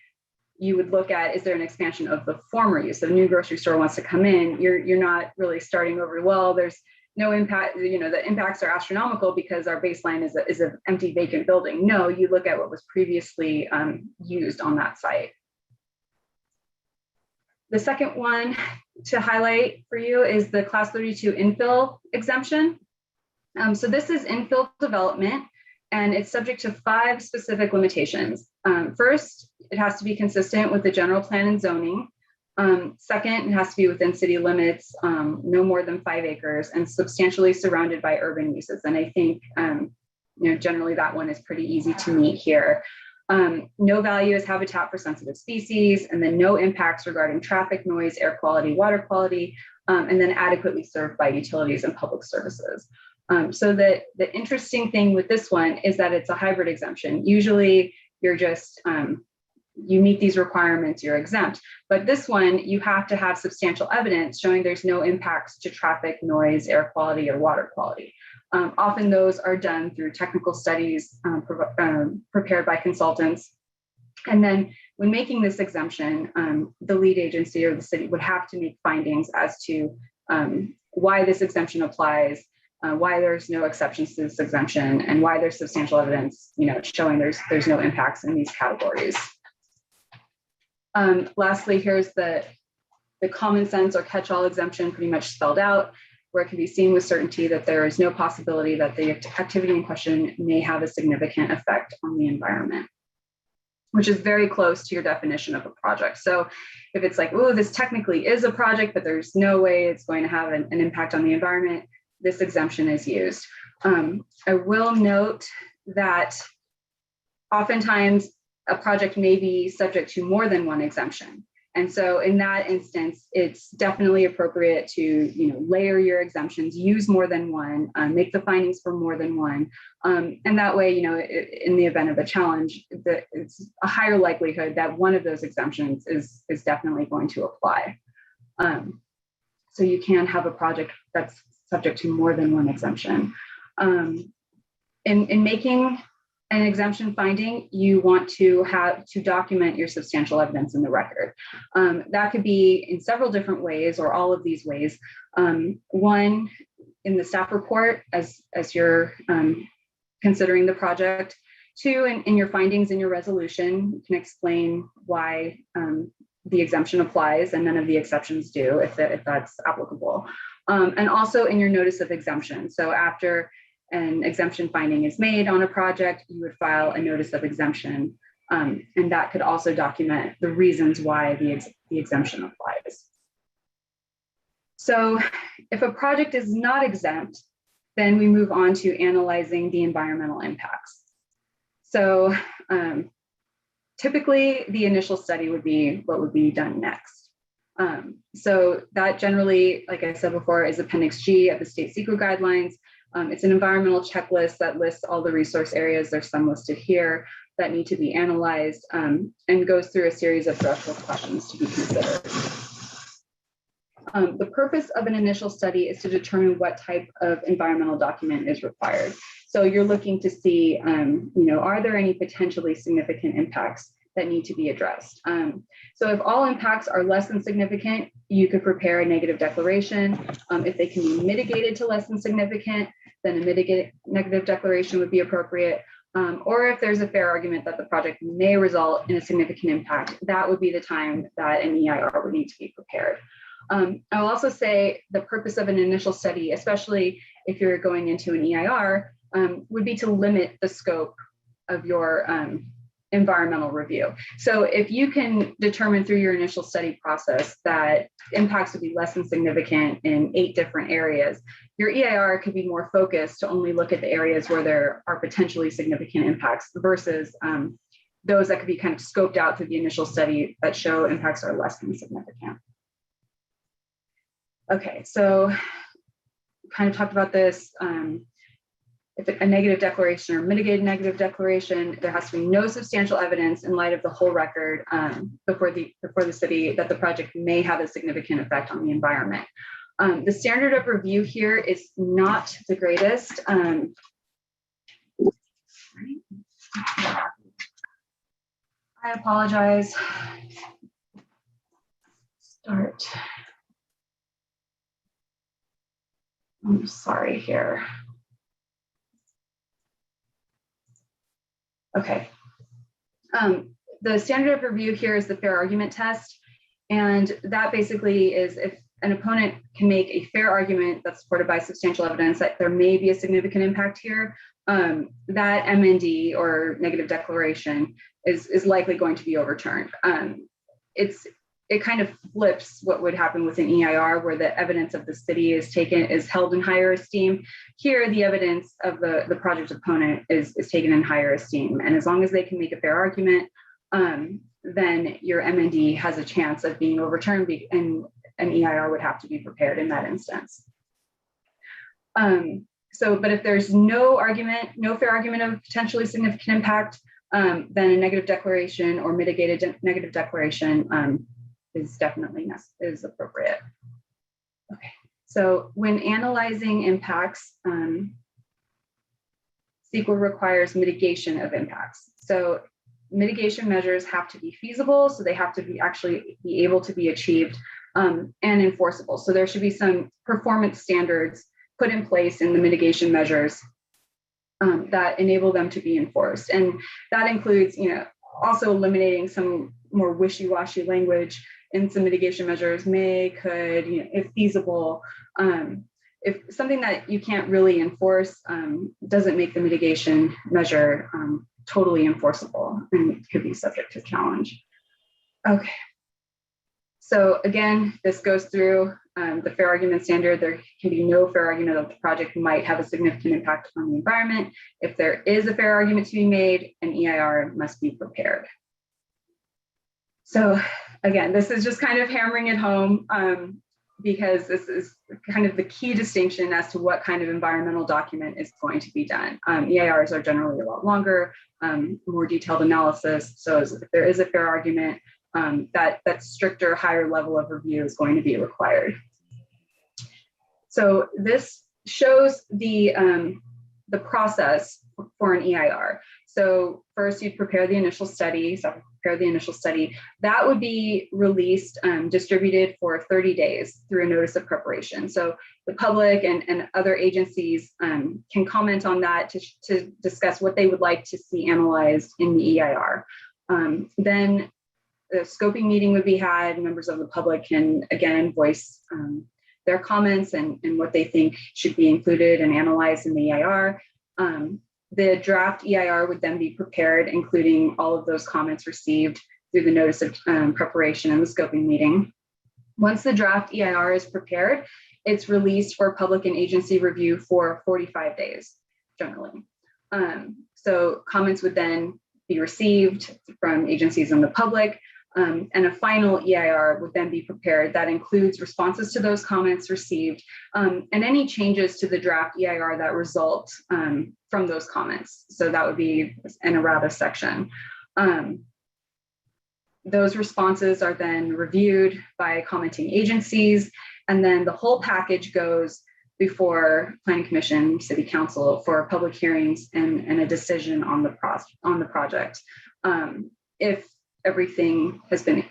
Speaker 17: you would look at, is there an expansion of the former use? So a new grocery store wants to come in, you're not really starting over. Well, there's no impact, the impacts are astronomical because our baseline is an empty vacant building. No, you look at what was previously used on that site. The second one to highlight for you is the class 32 infill exemption. So this is infill development, and it's subject to 5 specific limitations. First, it has to be consistent with the general plan and zoning. Second, it has to be within city limits, no more than 5 acres, and substantially surrounded by urban uses. And I think, generally that one is pretty easy to meet here. No value as habitat for sensitive species, and then no impacts regarding traffic, noise, air quality, water quality, and then adequately served by utilities and public services. So the interesting thing with this one is that it's a hybrid exemption. Usually you're just, you meet these requirements, you're exempt. But this one, you have to have substantial evidence showing there's no impacts to traffic, noise, air quality, or water quality. Often those are done through technical studies prepared by consultants. And then when making this exemption, the lead agency or the city would have to make findings as to why this exemption applies, why there's no exceptions to this exemption, and why there's substantial evidence, showing there's no impacts in these categories. Lastly, here's the common sense or catch-all exemption pretty much spelled out, where it can be seen with certainty that there is no possibility that the activity in question may have a significant effect on the environment, which is very close to your definition of a project. So if it's like, oh, this technically is a project, but there's no way it's going to have an impact on the environment, this exemption is used. I will note that oftentimes a project may be subject to more than one exemption. And so in that instance, it's definitely appropriate to layer your exemptions, use more than one, make the findings for more than one. And that way, in the event of a challenge, it's a higher likelihood that one of those exemptions is definitely going to apply. So you can have a project that's subject to more than one exemption. In making an exemption finding, you want to document your substantial evidence in the record. That could be in several different ways, or all of these ways. One, in the staff report as you're considering the project. Two, in your findings in your resolution, you can explain why the exemption applies and none of the exceptions do, if that's applicable. And also in your notice of exemption. So after an exemption finding is made on a project, you would file a notice of exemption, and that could also document the reasons why the exemption applies. So if a project is not exempt, then we move on to analyzing the environmental impacts. So typically the initial study would be what would be done next. So that generally, like I said before, is Appendix G of the state CEQA guidelines. It's an environmental checklist that lists all the resource areas. There's some listed here that need to be analyzed, and goes through a series of threshold questions to be considered. The purpose of an initial study is to determine what type of environmental document is required. So you're looking to see, are there any potentially significant impacts that need to be addressed? So if all impacts are less than significant, you could prepare a negative declaration. If they can be mitigated to less than significant, then a negative declaration would be appropriate. Or if there's a fair argument that the project may result in a significant impact, that would be the time that an EIR would need to be prepared. I'll also say the purpose of an initial study, especially if you're going into an EIR, would be to limit the scope of your environmental review. So if you can determine through your initial study process that impacts would be less than significant in 8 different areas, your EIR could be more focused to only look at the areas where there are potentially significant impacts versus those that could be kind of scoped out through the initial study that show impacts are less than significant. Okay, so kind of talked about this. If a negative declaration or mitigated negative declaration, there has to be no substantial evidence in light of the whole record before the city that the project may have a significant effect on the environment. The standard of review here is not the greatest. I apologize. Start. I'm sorry here. Okay. The standard of review here is the fair argument test. And that basically is if an opponent can make a fair argument that's supported by substantial evidence that there may be a significant impact here, that MND or negative declaration is likely going to be overturned. It kind of flips what would happen with an EIR, where the evidence of the city is held in higher esteem. Here, the evidence of the project opponent is taken in higher esteem. And as long as they can make a fair argument, then your MND has a chance of being overturned, and an EIR would have to be prepared in that instance. But if there's no fair argument of potentially significant impact, then a negative declaration or mitigated negative declaration is definitely appropriate. Okay, so when analyzing impacts, CEQA requires mitigation of impacts. So mitigation measures have to be feasible, so they have to be actually be able to be achieved and enforceable. So there should be some performance standards put in place in the mitigation measures that enable them to be enforced. And that includes, also eliminating some more wishy-washy language in some mitigation measures, may, could, if feasible. If something that you can't really enforce doesn't make the mitigation measure totally enforceable and could be subject to challenge. Okay. So again, this goes through the fair argument standard. There can be no fair argument that the project might have a significant impact on the environment. If there is a fair argument to be made, an EIR must be prepared. So again, this is just kind of hammering it home because this is kind of the key distinction as to what kind of environmental document is going to be done. EIRs are generally a lot longer, more detailed analysis. So if there is a fair argument, that stricter, higher level of review is going to be required. So this shows the process for an EIR. So first you'd prepare the initial study. So prepare the initial study. That would be released, distributed for 30 days through a notice of preparation. So the public and other agencies can comment on that to discuss what they would like to see analyzed in the EIR. Then the scoping meeting would be had. Members of the public can again voice their comments and what they think should be included and analyzed in the EIR. The draft EIR would then be prepared, including all of those comments received through the notice of preparation and the scoping meeting. Once the draft EIR is prepared, it's released for public and agency review for 45 days, generally. So comments would then be received from agencies and the public. And a final EIR would then be prepared that includes responses to those comments received and any changes to the draft EIR that result from those comments. So that would be an errata section. Those responses are then reviewed by commenting agencies, and then the whole package goes before Planning Commission, City Council for public hearings and a decision on the project. If everything has been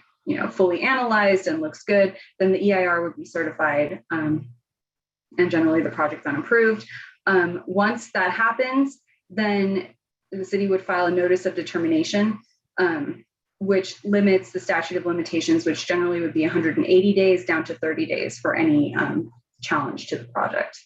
Speaker 17: fully analyzed and looks good, then the EIR would be certified and generally the project then approved. Once that happens, then the city would file a notice of determination, which limits the statute of limitations, which generally would be 180 days down to 30 days for any challenge to the project.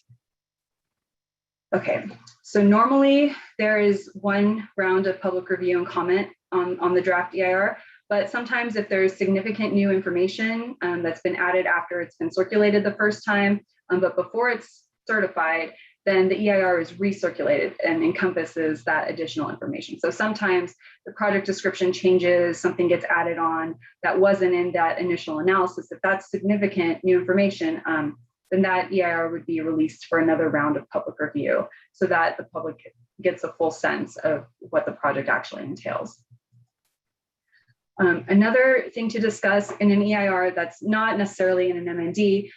Speaker 17: Okay, so normally there is one round of public review and comment on the draft EIR, but sometimes if there's significant new information that's been added after it's been circulated the first time, but before it's certified, then the EIR is recirculated and encompasses that additional information. So sometimes the project description changes, something gets added on that wasn't in that initial analysis. If that's significant new information, then that EIR would be released for another round of public review so that the public gets a full sense of what the project actually entails. Another thing to discuss in an EIR that's not necessarily in an MND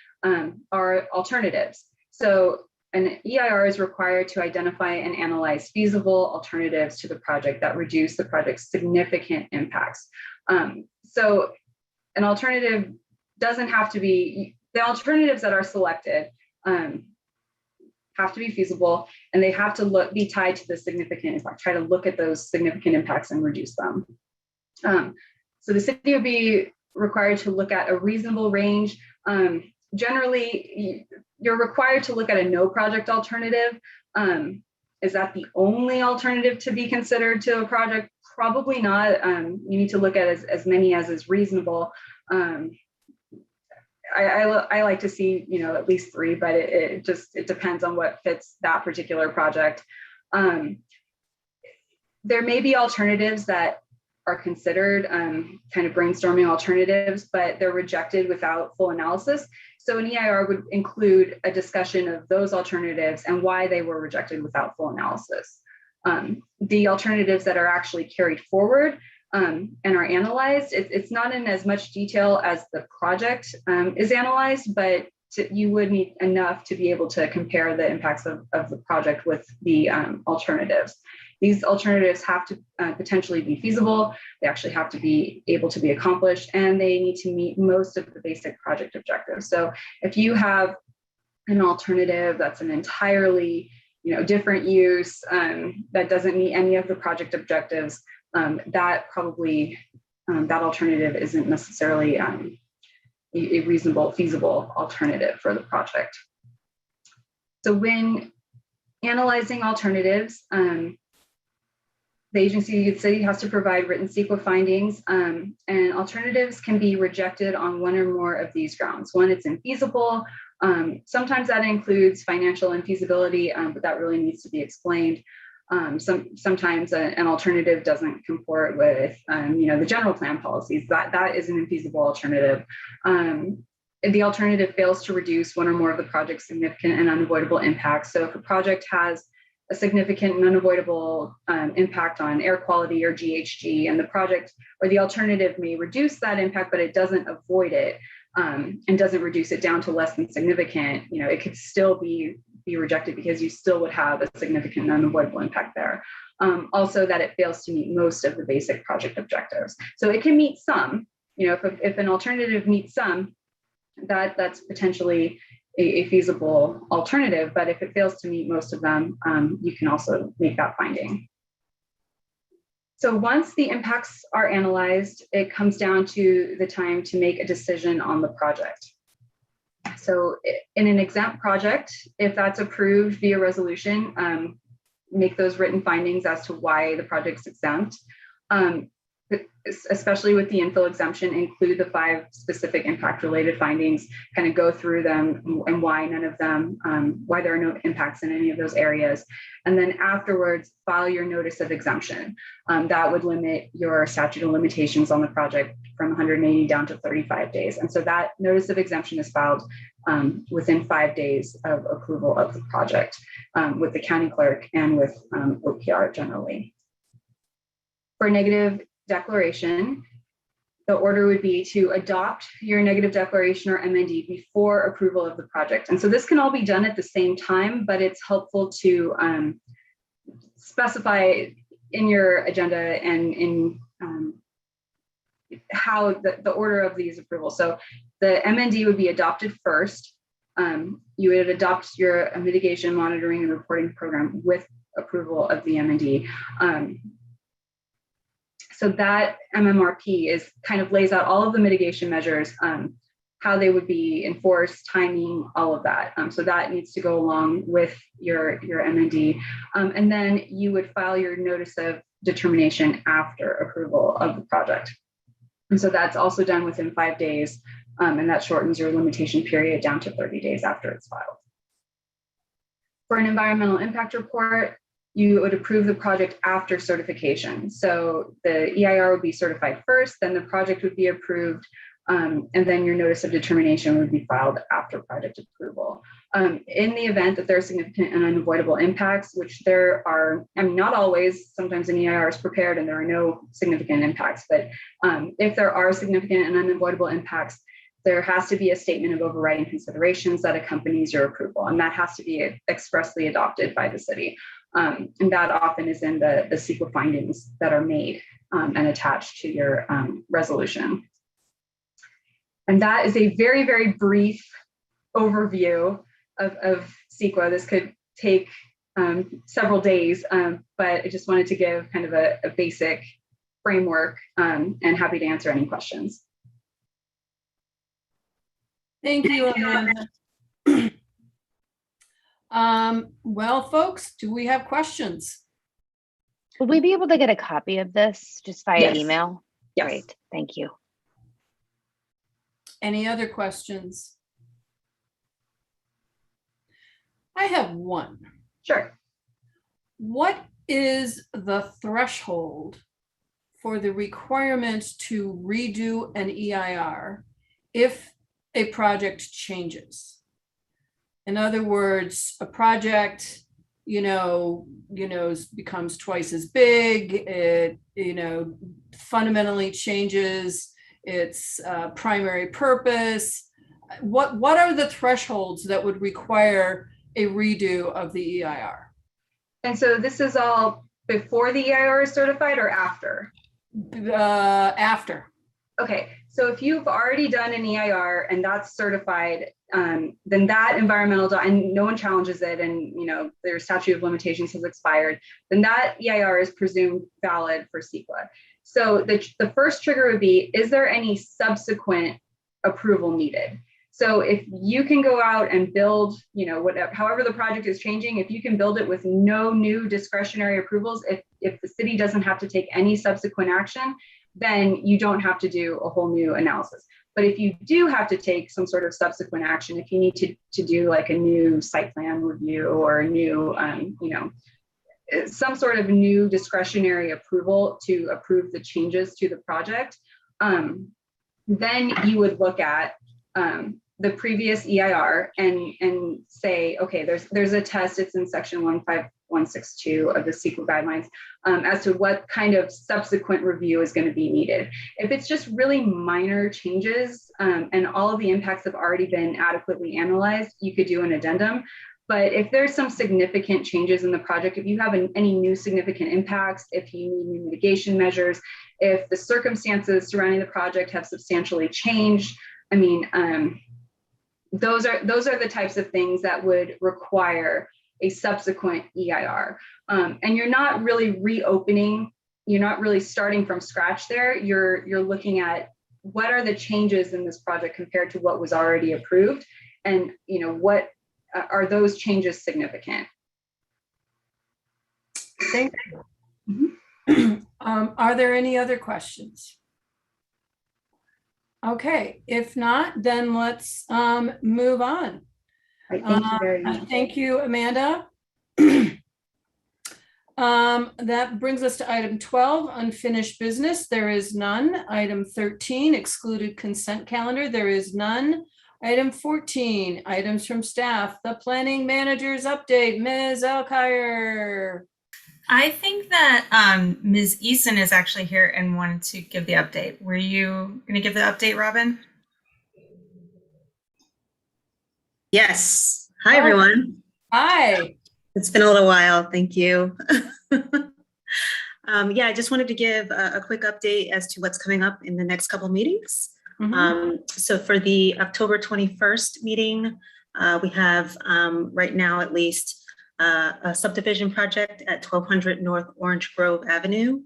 Speaker 17: are alternatives. So an EIR is required to identify and analyze feasible alternatives to the project that reduce the project's significant impacts. So an alternative doesn't have to be, the alternatives that are selected have to be feasible, and they have to be tied to the significant impact, try to look at those significant impacts and reduce them. So the city would be required to look at a reasonable range. Generally, you're required to look at a no project alternative. Is that the only alternative to be considered to a project? Probably not. You need to look at as many as is reasonable. I like to see, at least 3, but it depends on what fits that particular project. There may be alternatives that are considered kind of brainstorming alternatives, but they're rejected without full analysis. So an EIR would include a discussion of those alternatives and why they were rejected without full analysis. The alternatives that are actually carried forward and are analyzed, it's not in as much detail as the project is analyzed, but you would need enough to be able to compare the impacts of the project with the alternatives. these alternatives have to potentially be feasible. They actually have to be able to be accomplished, and they need to meet most of the basic project objectives. So if you have an alternative that's an entirely different use that doesn't meet any of the project objectives, that probably that alternative isn't necessarily a reasonable, feasible alternative for the project. So when analyzing alternatives, the city has to provide written CEQA findings, and alternatives can be rejected on one or more of these grounds. One, it's infeasible. Sometimes that includes financial infeasibility, but that really needs to be explained. Sometimes an alternative doesn't comport with, the general plan policies. That is an infeasible alternative. The alternative fails to reduce one or more of the project's significant and unavoidable impacts. So if a project has a significant and unavoidable impact on air quality or GHG, and the project or the alternative may reduce that impact, but it doesn't avoid it and doesn't reduce it down to less than significant, it could still be rejected because you still would have a significant and unavoidable impact there. Also, that it fails to meet most of the basic project objectives. So it can meet some, if an alternative meets some, that's potentially a feasible alternative, but if it fails to meet most of them, you can also make that finding. So once the impacts are analyzed, it comes down to the time to make a decision on the project. So in an exempt project, if that's approved via resolution, make those written findings as to why the project's exempt. Especially with the infill exemption, include the 5 specific impact related findings, kind of go through them and why none of them, why there are no impacts in any of those areas. And then afterwards, file your notice of exemption. That would limit your statute of limitations on the project from 180 down to 35 days. And so that notice of exemption is filed within 5 days of approval of the project with the county clerk and with OPR generally. For negative declaration, the order would be to adopt your negative declaration or MND before approval of the project. And so this can all be done at the same time, but it's helpful to specify in your agenda and in how the order of these approvals. So the MND would be adopted first. You would adopt your mitigation, monitoring, and reporting program with approval of the MND. So that MMRP is kind of lays out all of the mitigation measures, how they would be enforced, timing, all of that. So that needs to go along with your MND. And then you would file your notice of determination after approval of the project. And so that's also done within 5 days, and that shortens your limitation period down to 30 days after it's filed. For an environmental impact report, you would approve the project after certification. So the EIR would be certified first, then the project would be approved, and then your notice of determination would be filed after project approval. In the event that there are significant and unavoidable impacts, which there are, not always, sometimes an EIR is prepared and there are no significant impacts, but if there are significant and unavoidable impacts, there has to be a statement of overriding considerations that accompanies your approval, and that has to be expressly adopted by the city. And that often is in the CEQA findings that are made and attached to your resolution. And that is a very, very brief overview of CEQA. This could take several days, but I just wanted to give kind of a basic framework, and happy to answer any questions.
Speaker 4: Thank you, Amanda. Well, folks, do we have questions?
Speaker 3: Would we be able to get a copy of this just via
Speaker 4: Yes.
Speaker 3: email?
Speaker 4: Yes.
Speaker 3: Great, thank you.
Speaker 4: Any other questions? I have one.
Speaker 17: Sure.
Speaker 4: What is the threshold for the requirement to redo an EIR if a project changes? In other words, a project, becomes twice as big. It, fundamentally changes its primary purpose. What are the thresholds that would require a redo of the EIR?
Speaker 17: And so this is all before the EIR is certified or after?
Speaker 4: After.
Speaker 17: Okay, so if you've already done an EIR and that's certified, then that environmental, and no one challenges it, and their statute of limitations has expired, then that EIR is presumed valid for CEQA. So the first trigger would be, is there any subsequent approval needed? So if you can go out and build, whatever, however the project is changing, if you can build it with no new discretionary approvals, if the city doesn't have to take any subsequent action, then you don't have to do a whole new analysis. But if you do have to take some sort of subsequent action, if you need to do like a new site plan review or a new, some sort of new discretionary approval to approve the changes to the project, then you would look at the previous EIR and say, okay, there's a test, it's in section 15162 of the CEQA guidelines, as to what kind of subsequent review is going to be needed. If it's just really minor changes and all of the impacts have already been adequately analyzed, you could do an addendum. But if there's some significant changes in the project, if you have any new significant impacts, if you need new mitigation measures, if the circumstances surrounding the project have substantially changed, I mean, those are the types of things that would require a subsequent EIR. And you're not really reopening, you're not really starting from scratch there. You're looking at what are the changes in this project compared to what was already approved, and what are those changes significant?
Speaker 4: Thank you. Are there any other questions? Okay, if not, then let's move on.
Speaker 17: Right, thank you very much.
Speaker 4: Thank you, Amanda. That brings us to item 12, unfinished business. There is none. Item 13, excluded consent calendar. There is none. Item 14, items from staff. The planning manager's update. Ms. Alkire.
Speaker 1: I think that Ms. Eason is actually here and wanted to give the update. Were you going to give the update, Robin?
Speaker 19: Yes. Hi, everyone.
Speaker 4: Hi.
Speaker 19: It's been a little while. Thank you. Yeah, I just wanted to give a quick update as to what's coming up in the next couple meetings. So for the October 21st meeting, we have right now at least a subdivision project at 1200 North Orange Grove Avenue.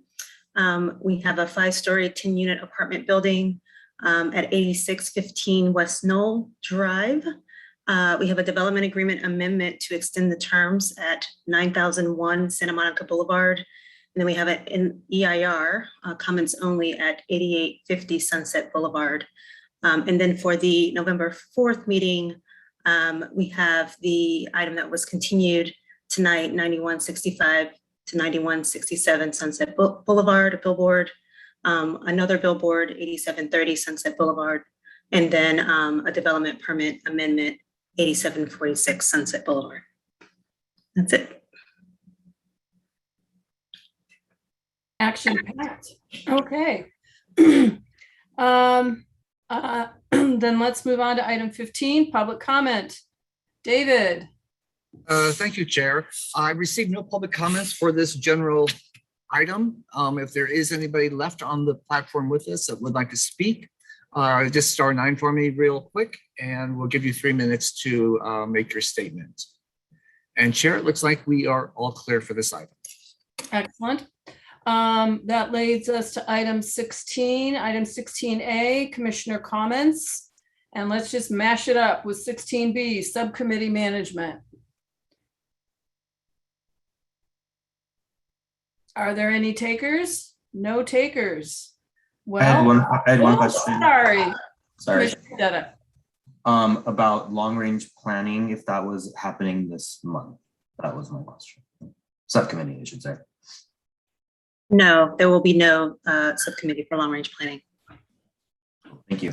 Speaker 19: We have a 5-story 10-unit apartment building at 8615 West Knoll Drive. We have a development agreement amendment to extend the terms at 9001 Santa Monica Boulevard. And then we have an EIR, comments only, at 8850 Sunset Boulevard. And then for the November 4th meeting, we have the item that was continued tonight, 9165 to 9167 Sunset Boulevard, a billboard, another billboard, 8730 Sunset Boulevard, and then a development permit amendment, 8746 Sunset Boulevard. That's it.
Speaker 4: Action packed. Okay. Then let's move on to item 15, public comment. David.
Speaker 2: Thank you, Chair. I received no public comments for this general item. If there is anybody left on the platform with us that would like to speak, just star 9 for me real quick, and we'll give you 3 minutes to make your statement. And Chair, it looks like we are all clear for this item.
Speaker 4: Excellent. That leads us to item 16, item 16A, commissioner comments. And let's just mash it up with 16B, subcommittee management. Are there any takers? No takers. Well,
Speaker 16: I had one question.
Speaker 4: Sorry.
Speaker 16: About long-range planning, if that was happening this month. That was my question. Subcommittee, I should say.
Speaker 19: No, there will be no subcommittee for long-range planning.
Speaker 16: Thank you.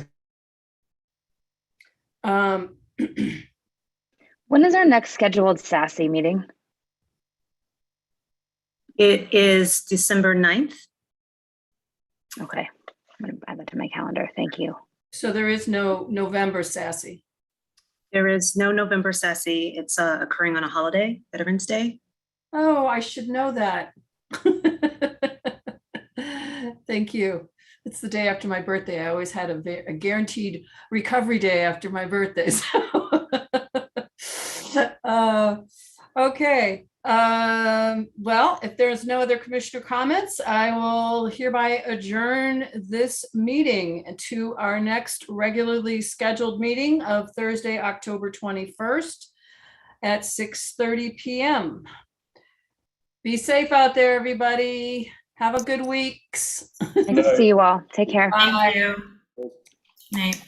Speaker 3: When is our next scheduled SASE meeting?
Speaker 19: It is December 9th.
Speaker 3: Okay, I'm gonna add that to my calendar. Thank you.
Speaker 4: So there is no November SASE.
Speaker 19: There is no November SASE. It's occurring on a holiday, Veterans Day.
Speaker 4: Oh, I should know that. Thank you. It's the day after my birthday. I always had a guaranteed recovery day after my birthday. So. Okay. Well, if there's no other commissioner comments, I will hereby adjourn this meeting to our next regularly scheduled meeting of Thursday, October 21st at 6:30 p.m. Be safe out there, everybody. Have a good week.
Speaker 3: Nice to see you all. Take care.
Speaker 1: Thank you. Night.